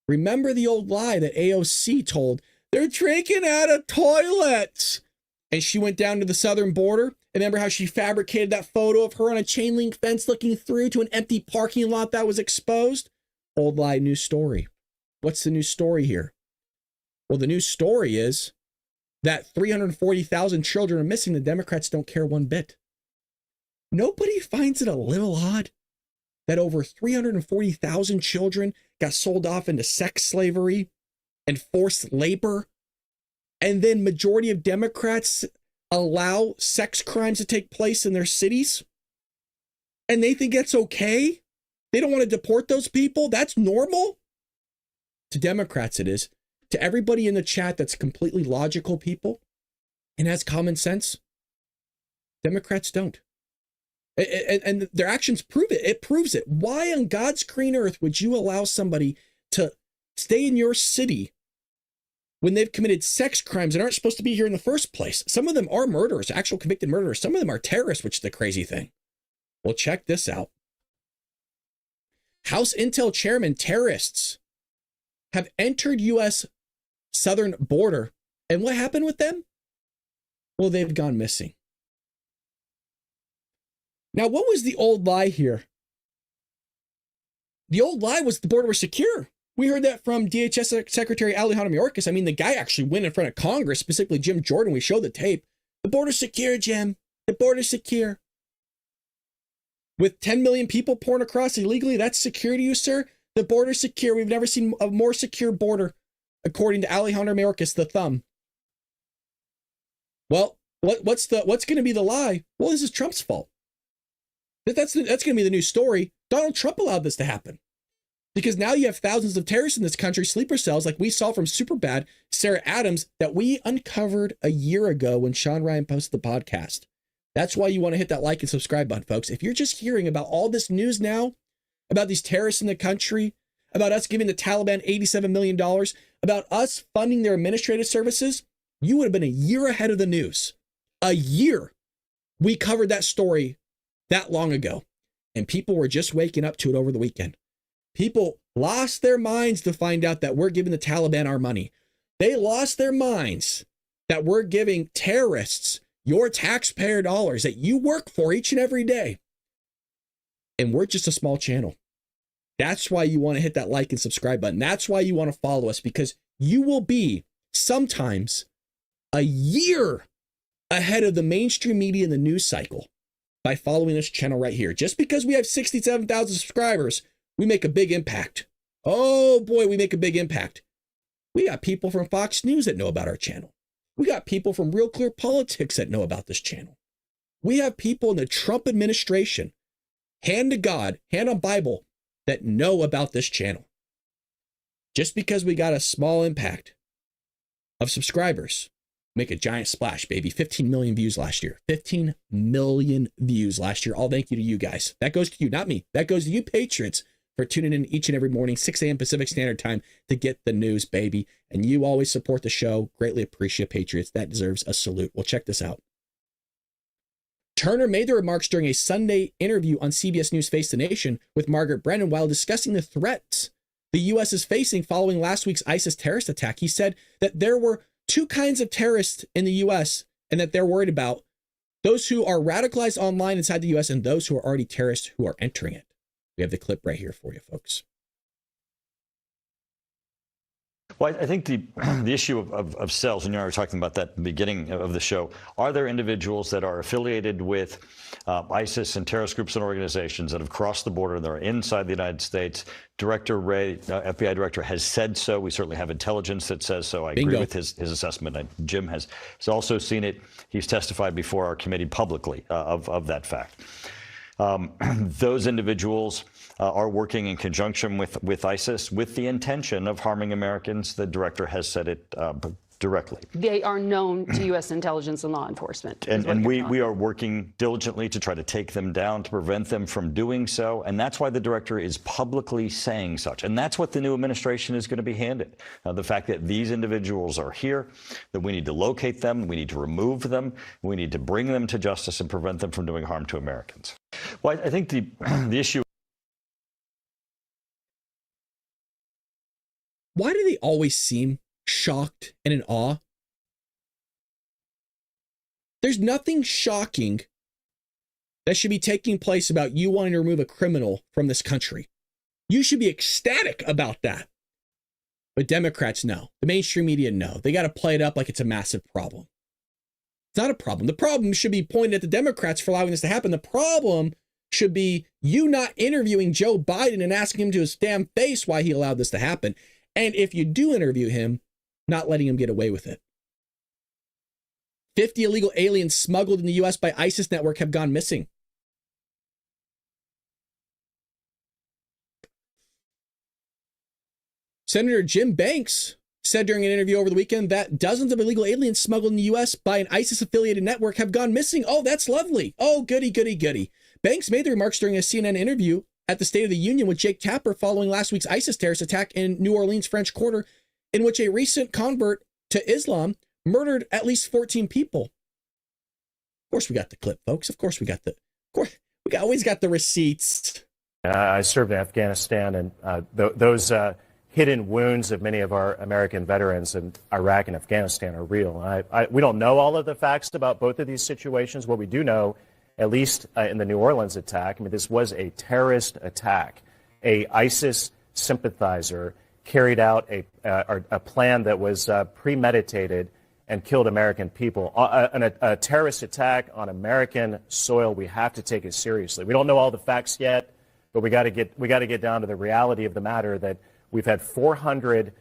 Speaker 1: Remember the old lie that AOC told, they're drinking out of toilets. And she went down to the southern border. And remember how she fabricated that photo of her on a chain link fence looking through to an empty parking lot that was exposed? Old lie, new story. What's the new story here? Well, the new story is that 340,000 children are missing. The Democrats don't care one bit. Nobody finds it a little odd that over 340,000 children got sold off into sex slavery and forced labor, and then majority of Democrats allow sex crimes to take place in their cities, and they think that's okay? They don't want to deport those people? That's normal? To Democrats it is. To everybody in the chat that's completely logical people and has common sense, Democrats don't. And their actions prove it. It proves it. Why on God's green earth would you allow somebody to stay in your city when they've committed sex crimes and aren't supposed to be here in the first place? Some of them are murderers, actual convicted murderers. Some of them are terrorists, which is the crazy thing. Well, check this out. House Intel Chairman, terrorists have entered U.S. southern border. And what happened with them? Well, they've gone missing. Now, what was the old lie here? The old lie was the border was secure. We heard that from DHS Secretary Alejandro Mayorkas. I mean, the guy actually went in front of Congress, specifically Jim Jordan. We showed the tape. The border's secure, Jim. The border's secure. With 10 million people pouring across illegally, that's secure to you, sir? The border's secure. We've never seen a more secure border, according to Alejandro Mayorkas, the thumb. Well, what's going to be the lie? Well, this is Trump's fault. That's going to be the new story. Donald Trump allowed this to happen. Because now you have thousands of terrorists in this country, sleeper cells, like we saw from Superbad, Sarah Adams, that we uncovered a year ago when Sean Ryan posted the podcast. That's why you want to hit that like and subscribe button, folks. If you're just hearing about all this news now, about these terrorists in the country, about us giving the Taliban $87 million, about us funding their administrative services, you would have been a year ahead of the news. A year. We covered that story that long ago, and people were just waking up to it over the weekend. People lost their minds to find out that we're giving the Taliban our money. They lost their minds that we're giving terrorists your taxpayer dollars that you work for each and every day. And we're just a small channel. That's why you want to hit that like and subscribe button. That's why you want to follow us, because you will be sometimes a year ahead of the mainstream media and the news cycle by following this channel right here. Just because we have 67,000 subscribers, we make a big impact. Oh boy, we make a big impact. We got people from Fox News that know about our channel. We got people from Real Clear Politics that know about this channel. We have people in the Trump administration, hand to God, hand on Bible, that know about this channel. Just because we got a small impact of subscribers, make a giant splash, baby. 15 million views last year. 15 million views last year. All thank you to you guys. That goes to you, not me. That goes to you patriots for tuning in each and every morning, 6 a.m. Pacific Standard Time to get the news, baby. And you always support the show. Greatly appreciate patriots. That deserves a salute. Well, check this out. Turner made the remarks during a Sunday interview on CBS News Face the Nation with Margaret Brennan while discussing the threats the U.S. is facing following last week's ISIS terrorist attack. He said that there were two kinds of terrorists in the U.S. and that they're worried about: those who are radicalized online inside the U.S. and those who are already terrorists who are entering it. We have the clip right here for you, folks.
Speaker 16: Well, I think the issue of cells, and you and I were talking about that at the beginning of the show, are there individuals that are affiliated with ISIS and terrorist groups and organizations that have crossed the border, that are inside the United States? Director Wray, FBI director, has said so. We certainly have intelligence that says so. I agree with his assessment. Jim has also seen it. He's testified before our committee publicly of that fact. Those individuals are working in conjunction with ISIS with the intention of harming Americans. The director has said it directly.
Speaker 12: They are known to U.S. intelligence and law enforcement.
Speaker 16: And we are working diligently to try to take them down, to prevent them from doing so. And that's why the director is publicly saying such. And that's what the new administration is going to be handed. The fact that these individuals are here, that we need to locate them, we need to remove them, we need to bring them to justice and prevent them from doing harm to Americans. Well, I think the issue.
Speaker 1: Why do they always seem shocked and in awe? There's nothing shocking that should be taking place about you wanting to remove a criminal from this country. You should be ecstatic about that. But Democrats, no. The mainstream media, no. They got to play it up like it's a massive problem. It's not a problem. The problem should be pointed at the Democrats for allowing this to happen. The problem should be you not interviewing Joe Biden and asking him to his damn face why he allowed this to happen. And if you do interview him, not letting him get away with it. 50 illegal aliens smuggled in the U.S. by ISIS network have gone missing. Senator Jim Banks said during an interview over the weekend that dozens of illegal aliens smuggled in the U.S. by an ISIS-affiliated network have gone missing. Oh, that's lovely. Oh, goody, goody, goody. Banks made the remarks during a CNN interview at the State of the Union with Jake Tapper following last week's ISIS terrorist attack in New Orleans, French Quarter, in which a recent convert to Islam murdered at least 14 people. Of course we got the clip, folks. Of course we got always got the receipts.
Speaker 17: I served in Afghanistan, and those hidden wounds of many of our American veterans in Iraq and Afghanistan are real. We don't know all of the facts about both of these situations. What we do know, at least in the New Orleans attack, I mean, this was a terrorist attack. A ISIS sympathizer carried out a plan that was premeditated and killed American people. A terrorist attack on American soil, we have to take it seriously. We don't know all the facts yet, but we got to get down to the reality of the matter that we've had 400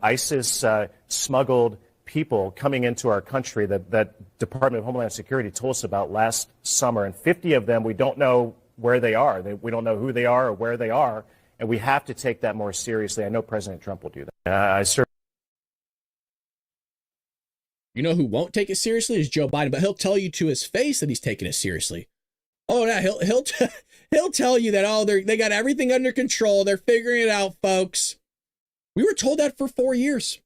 Speaker 17: ISIS smuggled people coming into our country that Department of Homeland Security told us about last summer, and 50 of them we don't know where they are. We don't know who they are or where they are, and we have to take that more seriously. I know President Trump will do that.
Speaker 1: You know who won't take it seriously is Joe Biden, but he'll tell you to his face that he's taking it seriously. Oh, yeah, he'll tell you that they got everything under control. They're figuring it out, folks. We were told that for 4 years.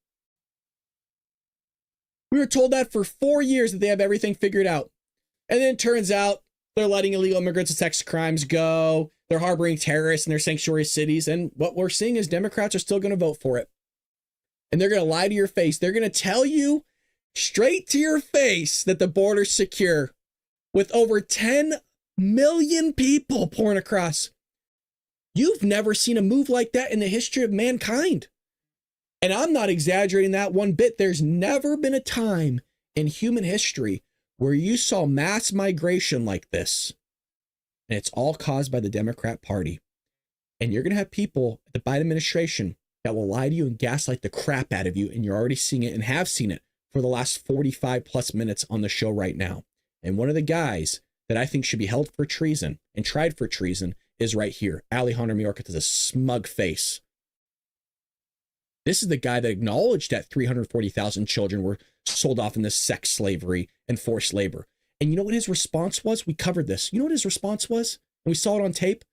Speaker 1: We were told that for 4 years that they have everything figured out. And then it turns out they're letting illegal immigrants and sex crimes go. They're harboring terrorists in their sanctuary cities. And what we're seeing is Democrats are still going to vote for it. And they're going to lie to your face. They're going to tell you straight to your face that the border's secure with over 10 million people pouring across. You've never seen a move like that in the history of mankind. And I'm not exaggerating that one bit. There's never been a time in human history where you saw mass migration like this. And it's all caused by the Democrat Party. And you're going to have people at the Biden administration that will lie to you and gaslight the crap out of you. And you're already seeing it and have seen it for the last 45 plus minutes on the show right now. And one of the guys that I think should be held for treason and tried for treason is right here. Alejandro Mayorkas has a smug face. This is the guy that acknowledged that 340,000 children were sold off into sex slavery and forced labor. And you know what his response was? We covered this. You know what his response was? And we saw it on tape.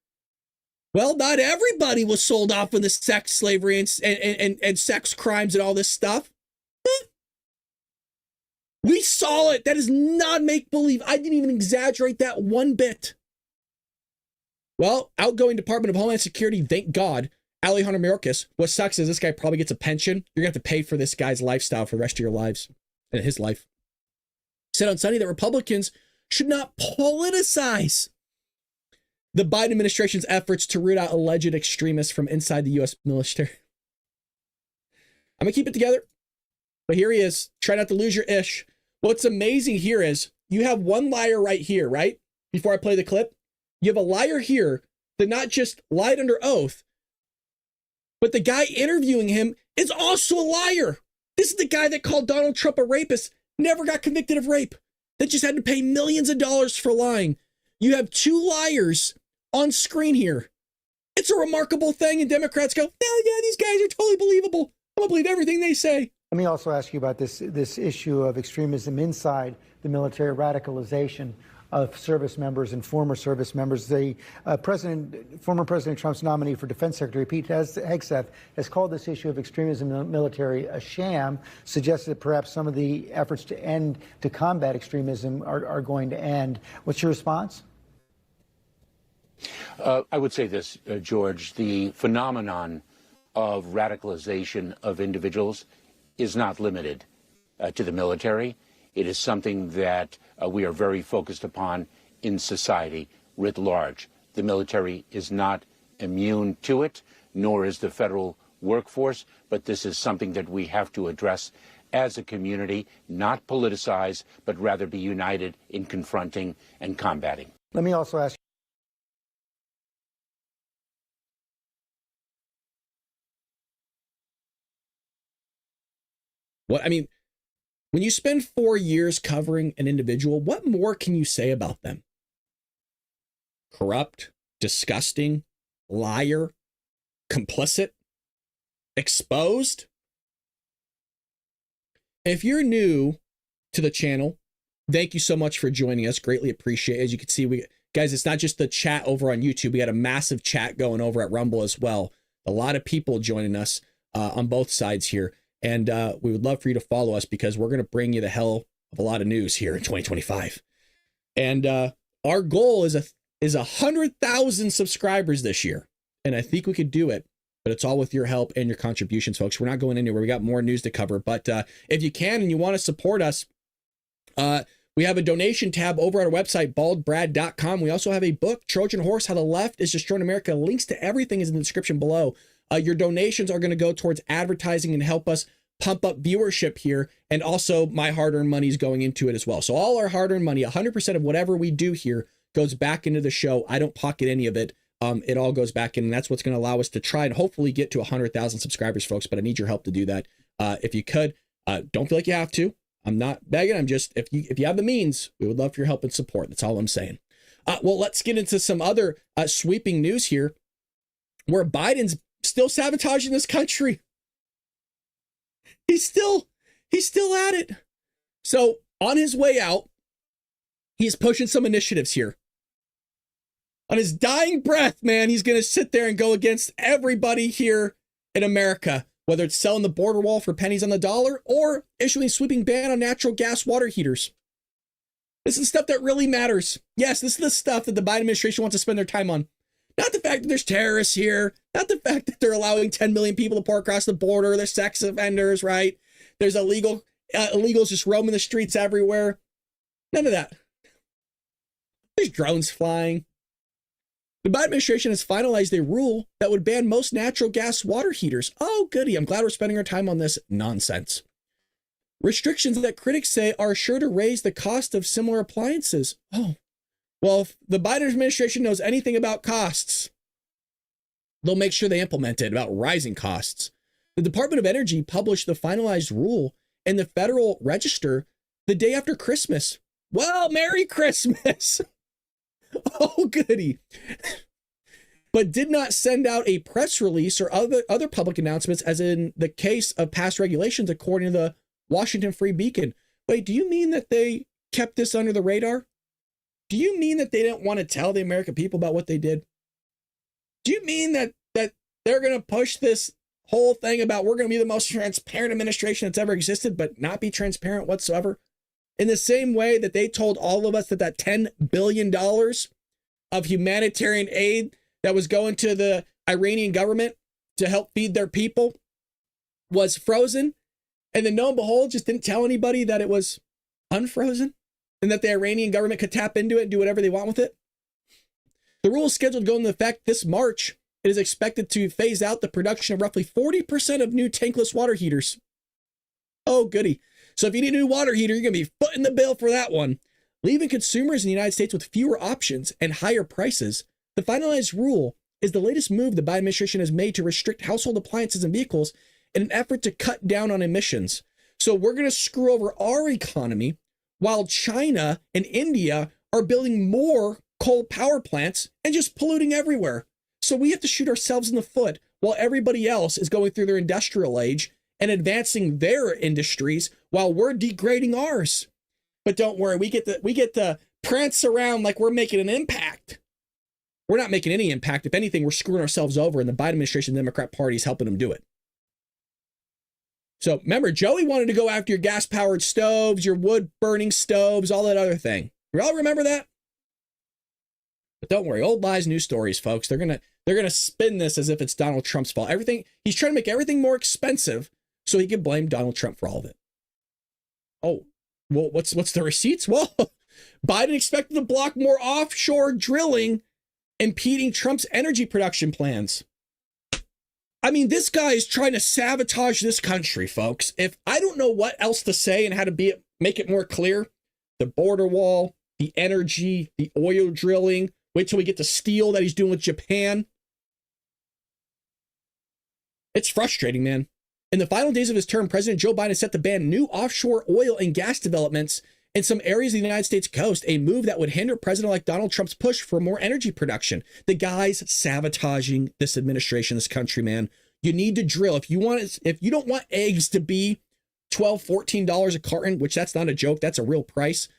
Speaker 1: Well, not everybody was sold off into sex slavery and sex crimes and all this stuff. We saw it. That is not make-believe. I didn't even exaggerate that one bit. Well, outgoing Department of Homeland Security, thank God, Alejandro Mayorkas. What sucks is this guy probably gets a pension. You're going to have to pay for this guy's lifestyle for the rest of your lives, and his life. Said on Sunday that Republicans should not politicize the Biden administration's efforts to root out alleged extremists from inside the U.S. military. I'm going to keep it together. But here he is. Try not to lose your ish. What's amazing here is you have one liar right here, right? Before I play the clip, you have a liar here that not just lied under oath, but the guy interviewing him is also a liar. This is the guy that called Donald Trump a rapist, never got convicted of rape, that just had to pay millions of dollars for lying. You have two liars on screen here. It's a remarkable thing, and Democrats go, yeah, these guys are totally believable. I'm going to believe everything they say.
Speaker 18: Let me also ask you about this issue of extremism inside the military, radicalization of service members and former service members. The former President Trump's nominee for Defense Secretary, Pete Hegseth, has called this issue of extremism in the military a sham, suggested that perhaps some of the efforts to combat extremism are going to end. What's your response?
Speaker 9: I would say this, George, the phenomenon of radicalization of individuals is not limited to the military. It is something that we are very focused upon in society writ large. The military is not immune to it, nor is the federal workforce, but this is something that we have to address as a community, not politicize, but rather be united in confronting and combating.
Speaker 18: Let me also ask
Speaker 1: when you spend 4 years covering an individual, what more can you say about them? Corrupt, disgusting, liar, complicit, exposed? If you're new to the channel, thank you so much for joining us. Greatly appreciate it. As you can see, guys, it's not just the chat over on YouTube. We got a massive chat going over at Rumble as well. A lot of people joining us on both sides here. And we would love for you to follow us because we're going to bring you the hell of a lot of news here in 2025. And our goal is 100,000 subscribers this year. And I think we could do it, but it's all with your help and your contributions, folks. We're not going anywhere. We got more news to cover. But if you can and you want to support us, we have a donation tab over at our website, baldbrad.com. We also have a book, Trojan Horse, How the Left is Destroying America. Links to everything is in the description below. Your donations are going to go towards advertising and help us pump up viewership here. And also my hard-earned money is going into it as well. So all our hard-earned money, 100% of whatever we do here goes back into the show. I don't pocket any of it. It all goes back in, and that's what's going to allow us to try and hopefully get to 100,000 subscribers, folks. But I need your help to do that. If you could, don't feel like you have to. I'm not begging. I'm just, if you have the means, we would love for your help and support. That's all I'm saying. Well, let's get into some other sweeping news here, where Biden's still sabotaging this country. He's still at it. So on his way out, he's pushing some initiatives here. On his dying breath, man, he's going to sit there and go against everybody here in America, whether it's selling the border wall for pennies on the dollar or issuing a sweeping ban on natural gas water heaters. This is stuff that really matters. Yes, this is the stuff that the Biden administration wants to spend their time on. Not the fact that there's terrorists here. Not the fact that they're allowing 10 million people to pour across the border. There's sex offenders, right? There's illegals just roaming the streets everywhere. None of that. There's drones flying. The Biden administration has finalized a rule that would ban most natural gas water heaters. Oh, goody. I'm glad we're spending our time on this nonsense. Restrictions that critics say are sure to raise the cost of similar appliances. Oh, well, if the Biden administration knows anything about costs, they'll make sure they implement it about rising costs. The Department of Energy published the finalized rule in the Federal Register the day after Christmas. Well, Merry Christmas. Oh, goody. But did not send out a press release or other public announcements, as in the case of past regulations, according to the Washington Free Beacon. Wait, do you mean that they kept this under the radar? Do you mean that they didn't want to tell the American people about what they did? Do you mean that they're going to push this whole thing about we're going to be the most transparent administration that's ever existed, but not be transparent whatsoever? In the same way that they told all of us that $10 billion of humanitarian aid that was going to the Iranian government to help feed their people was frozen. And then, lo and behold, just didn't tell anybody that it was unfrozen and that the Iranian government could tap into it and do whatever they want with it. The rule is scheduled to go into effect this March, It is expected to phase out the production of roughly 40% of new tankless water heaters. Oh, goody. So if you need a new water heater, you're going to be footing the bill for that one. Leaving consumers in the United States with fewer options and higher prices. The finalized rule is the latest move the Biden administration has made to restrict household appliances and vehicles in an effort to cut down on emissions. So we're going to screw over our economy while China and India are building more coal power plants and just polluting everywhere. So we have to shoot ourselves in the foot while everybody else is going through their industrial age and advancing their industries while we're degrading ours. But don't worry, we get to prance around like we're making an impact. We're not making any impact. If anything, we're screwing ourselves over, and the Biden administration, the Democrat Party, is helping them do it. So remember, Joey wanted to go after your gas-powered stoves, your wood-burning stoves, all that other thing. You all remember that? But don't worry, old lies, new stories, folks. They're gonna spin this as if it's Donald Trump's fault. He's trying to make everything more expensive so he can blame Donald Trump for all of it. Oh, well, what's the receipts? Well, Biden expected to block more offshore drilling, impeding Trump's energy production plans. I mean, this guy is trying to sabotage this country, folks. If I don't know what else to say and how to make it more clear, the border wall, the energy, the oil drilling, wait till we get to steel that he's doing with Japan. It's frustrating, man. In the final days of his term, President Joe Biden is set to ban new offshore oil and gas developments in some areas of the United States coast, a move that would hinder President-elect Donald Trump's push for more energy production. The guy's sabotaging this administration, this country, man. You need to drill. If you don't want eggs to be $12, $14 a carton, which that's not a joke, that's a real price,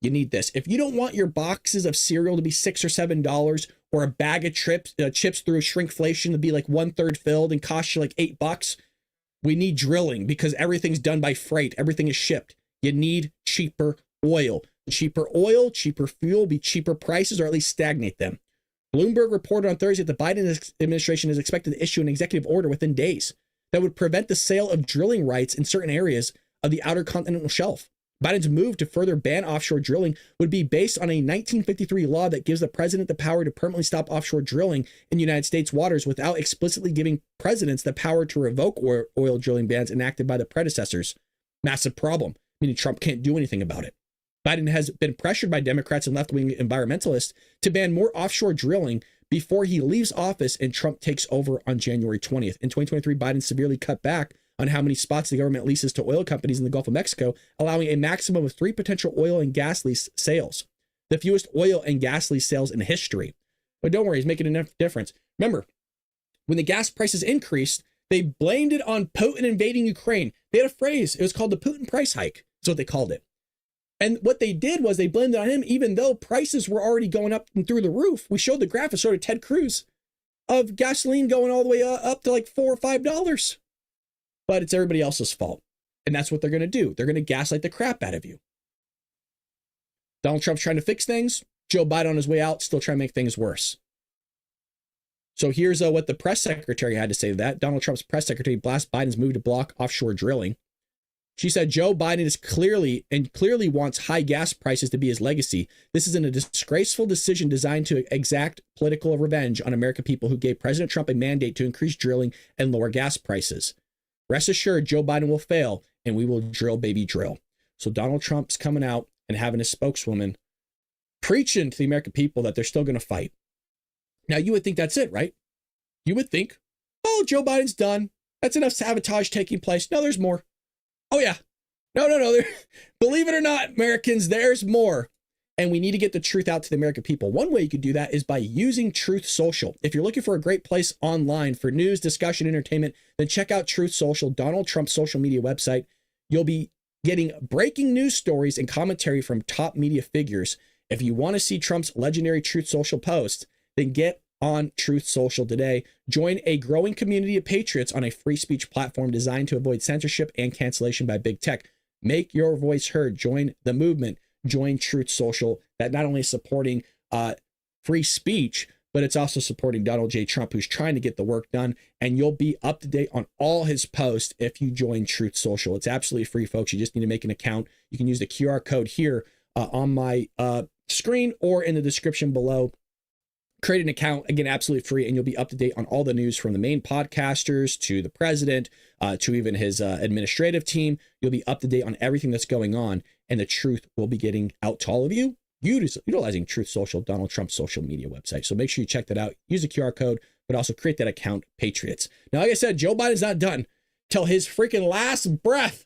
Speaker 1: you need this. If you don't want your boxes of cereal to be $6 or $7, or a bag of chips through shrinkflation to be like 1/3 filled and cost you like $8, we need drilling because everything's done by freight. Everything is shipped. You need cheaper oil. Cheaper oil, cheaper fuel, be cheaper prices, or at least stagnate them. Bloomberg reported on Thursday that the Biden administration is expected to issue an executive order within days that would prevent the sale of drilling rights in certain areas of the outer continental shelf. Biden's move to further ban offshore drilling would be based on a 1953 law that gives the president the power to permanently stop offshore drilling in United States waters without explicitly giving presidents the power to revoke oil drilling bans enacted by the predecessors. Massive problem, meaning Trump can't do anything about it. Biden has been pressured by Democrats and left-wing environmentalists to ban more offshore drilling before he leaves office and Trump takes over on January 20th. In 2023, Biden severely cut back on how many spots the government leases to oil companies in the Gulf of Mexico, allowing a maximum of 3 potential oil and gas lease sales, the fewest oil and gas lease sales in history. But don't worry, he's making enough difference. Remember, when the gas prices increased, they blamed it on Putin invading Ukraine. They had a phrase, it was called the Putin price hike. That's what they called it. And what they did was they blamed it on him, even though prices were already going up and through the roof. We showed the graph of sort of Ted Cruz of gasoline going all the way up to like $4 or $5. But it's everybody else's fault. And that's what they're going to do. They're going to gaslight the crap out of you. Donald Trump's trying to fix things. Joe Biden on his way out, still trying to make things worse. So here's what the press secretary had to say to that. Donald Trump's press secretary blasts Biden's move to block offshore drilling. She said Joe Biden is clearly wants high gas prices to be his legacy. This is a disgraceful decision designed to exact political revenge on American people who gave President Trump a mandate to increase drilling and lower gas prices. Rest assured, Joe Biden will fail, and we will drill, baby, drill. So Donald Trump's coming out and having a spokeswoman preaching to the American people that they're still going to fight. Now, you would think that's it, right? You would think, oh, Joe Biden's done. That's enough sabotage taking place. No, there's more. Oh, yeah. No. Believe it or not, Americans, there's more. And we need to get the truth out to the American people. One way you could do that is by using Truth Social. If you're looking for a great place online for news, discussion, entertainment, then check out Truth Social, Donald Trump's social media website. You'll be getting breaking news stories and commentary from top media figures. If you want to see Trump's legendary Truth Social posts, then get on Truth Social today. Join a growing community of patriots on a free speech platform designed to avoid censorship and cancellation by big tech. Make your voice heard. Join the movement. Join Truth Social, that not only is supporting free speech, but it's also supporting Donald J. Trump, who's trying to get the work done. And you'll be up to date on all his posts if you join Truth Social. It's absolutely free, folks. You just need to make an account. You can use the QR code here on my screen or in the description below. Create an account, again, absolutely free, and you'll be up to date on all the news from the main podcasters to the president, to even his administrative team. You'll be up to date on everything that's going on, and the truth will be getting out to all of you, utilizing Truth Social, Donald Trump's social media website. So make sure you check that out. Use the QR code, but also create that account, Patriots. Now, like I said, Joe Biden's not done till his freaking last breath.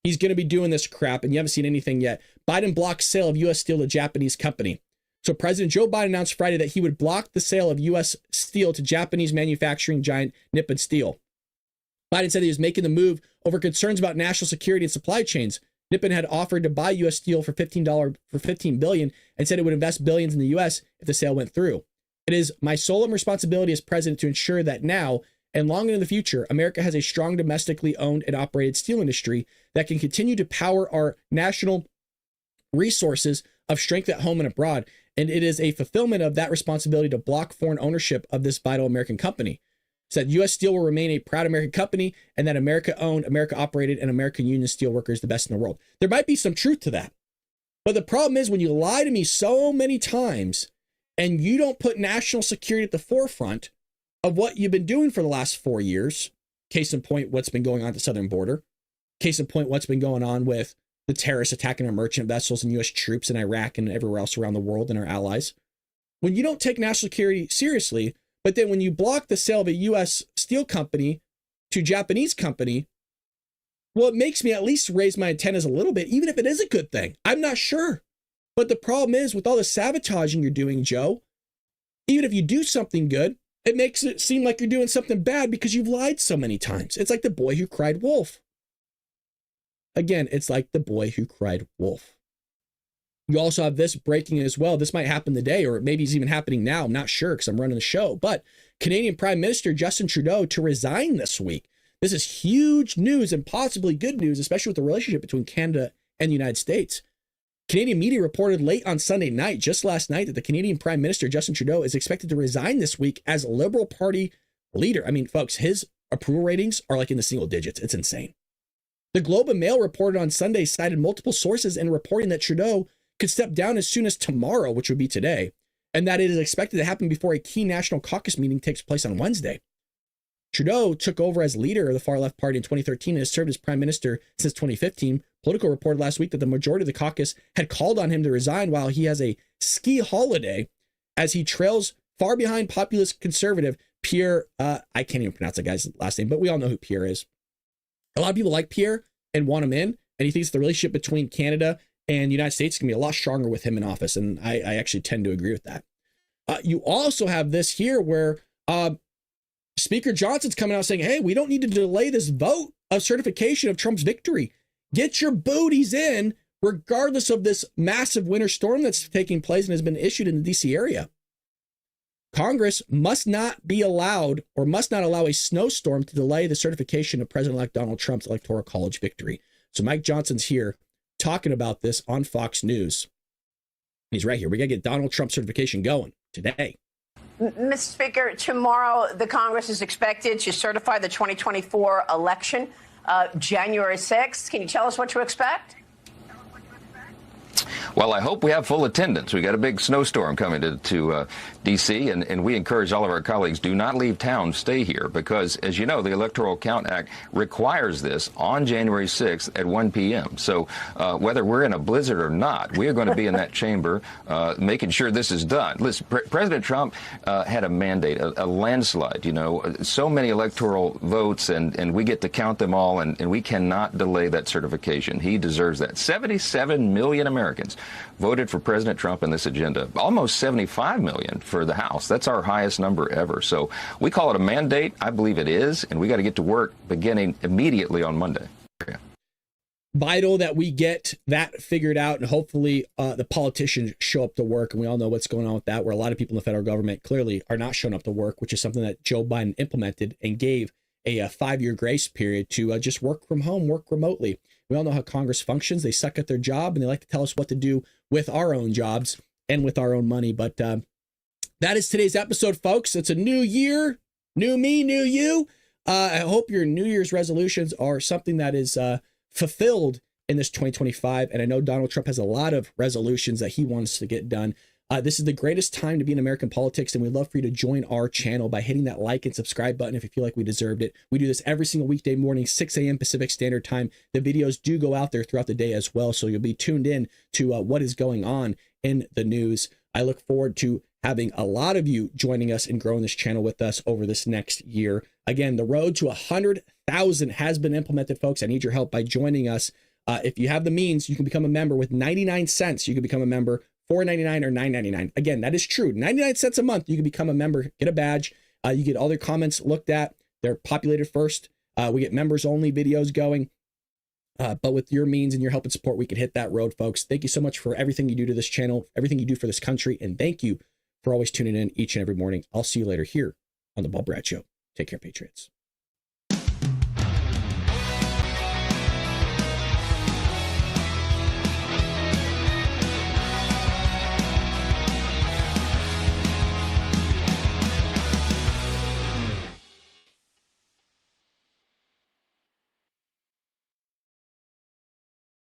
Speaker 1: He's going to be doing this crap, and you haven't seen anything yet. Biden blocks sale of U.S. steel to Japanese company. So President Joe Biden announced Friday that he would block the sale of U.S. steel to Japanese manufacturing giant Nippon Steel. Biden said he was making the move over concerns about national security and supply chains. Nippon had offered to buy U.S. steel for $15 billion and said it would invest billions in the U.S. if the sale went through. It is my solemn responsibility as president to ensure that now and long into the future, America has a strong domestically owned and operated steel industry that can continue to power our national resources of strength at home and abroad. And it is a fulfillment of that responsibility to block foreign ownership of this vital American company. Said U.S. Steel will remain a proud American company and that America-owned, America-operated, and American union steel workers the best in the world. There might be some truth to that. But the problem is when you lie to me so many times and you don't put national security at the forefront of what you've been doing for the last 4 years, case in point, what's been going on at the southern border, case in point, what's been going on with the terrorists attacking our merchant vessels and U.S. troops in Iraq and everywhere else around the world and our allies. When you don't take national security seriously, but then when you block the sale of a U.S. steel company to Japanese company, well, it makes me at least raise my antennas a little bit, even if it is a good thing. I'm not sure. But the problem is with all the sabotaging you're doing, Joe, even if you do something good, it makes it seem like you're doing something bad because you've lied so many times. It's like the boy who cried wolf. Again, it's like the boy who cried wolf. You also have this breaking as well. This might happen today, or maybe it's even happening now. I'm not sure because I'm running the show. But Canadian Prime Minister Justin Trudeau to resign this week. This is huge news and possibly good news, especially with the relationship between Canada and the United States. Canadian media reported late on Sunday night, just last night, that the Canadian Prime Minister Justin Trudeau is expected to resign this week as Liberal Party leader. I mean, folks, his approval ratings are like in the single digits. It's insane. The Globe and Mail reported on Sunday cited multiple sources in reporting that Trudeau could step down as soon as tomorrow, which would be today, and that it is expected to happen before a key national caucus meeting takes place on Wednesday. Trudeau took over as leader of the far-left party in 2013 and has served as prime minister since 2015. Politico reported last week that the majority of the caucus had called on him to resign while he has a ski holiday as he trails far behind populist conservative Pierre, I can't even pronounce that guy's last name, but we all know who Pierre is. A lot of people like Pierre and want him in, and he thinks the relationship between Canada and the United States can be a lot stronger with him in office, and I actually tend to agree with that. You also have this here where Speaker Johnson's coming out saying, hey, we don't need to delay this vote of certification of Trump's victory. Get your booties in, regardless of this massive winter storm that's taking place and has been issued in the D.C. area. Congress must not be allowed or must not allow a snowstorm to delay the certification of President-elect Donald Trump's Electoral College victory. So Mike Johnson's here talking about this on Fox News. He's right here. We got to get Donald Trump certification going today.
Speaker 19: Mr. Speaker, tomorrow the Congress is expected to certify the 2024 election, January 6th. Can you tell us what to expect?
Speaker 20: Well, I hope we have full attendance. We got a big snowstorm coming to D.C., and we encourage all of our colleagues, do not leave town, stay here, because, as you know, the Electoral Count Act requires this on January 6th at 1 p.m. So whether we're in a blizzard or not, we are going to be in that chamber making sure this is done. Listen, President Trump had a mandate, a landslide, you know, so many electoral votes, and we get to count them all, and we cannot delay that certification. He deserves that. 77 million Americans voted for President Trump in this agenda, almost 75 million for the House. That's our highest number ever. So we call it a mandate. I believe it is, and we got to get to work beginning immediately on Monday. Yeah.
Speaker 1: Vital that we get that figured out, and hopefully the politicians show up to work. And we all know what's going on with that, where a lot of people in the federal government clearly are not showing up to work, which is something that Joe Biden implemented and gave a 5-year grace period to just work from home, work remotely. We all know how Congress functions. They suck at their job, and they like to tell us what to do with our own jobs and with our own money. But that is today's episode, folks. It's a new year, new me, new you. I hope your New Year's resolutions are something that is fulfilled in this 2025. And I know Donald Trump has a lot of resolutions that he wants to get done. This is the greatest time to be in American politics, and we'd love for you to join our channel by hitting that like and subscribe button if you feel like we deserved it. We do this every single weekday morning, 6 a.m. Pacific Standard Time. The videos do go out there throughout the day as well, so you'll be tuned in to what is going on in the news. I look forward to having a lot of you joining us and growing this channel with us over this next year. Again, the road to 100,000 has been implemented, folks. I need your help by joining us. If you have the means, you can become a member with 99 cents. You can become a member, $4.99 or $9.99. Again, that is true. 99 cents a month, you can become a member, get a badge. You get all their comments looked at. They're populated first. We get members only videos going. But with your means and your help and support, we can hit that road, folks. Thank you so much for everything you do to this channel, everything you do for this country. And thank you for always tuning in each and every morning. I'll see you later here on The Bald Brad Show. Take care, Patriots.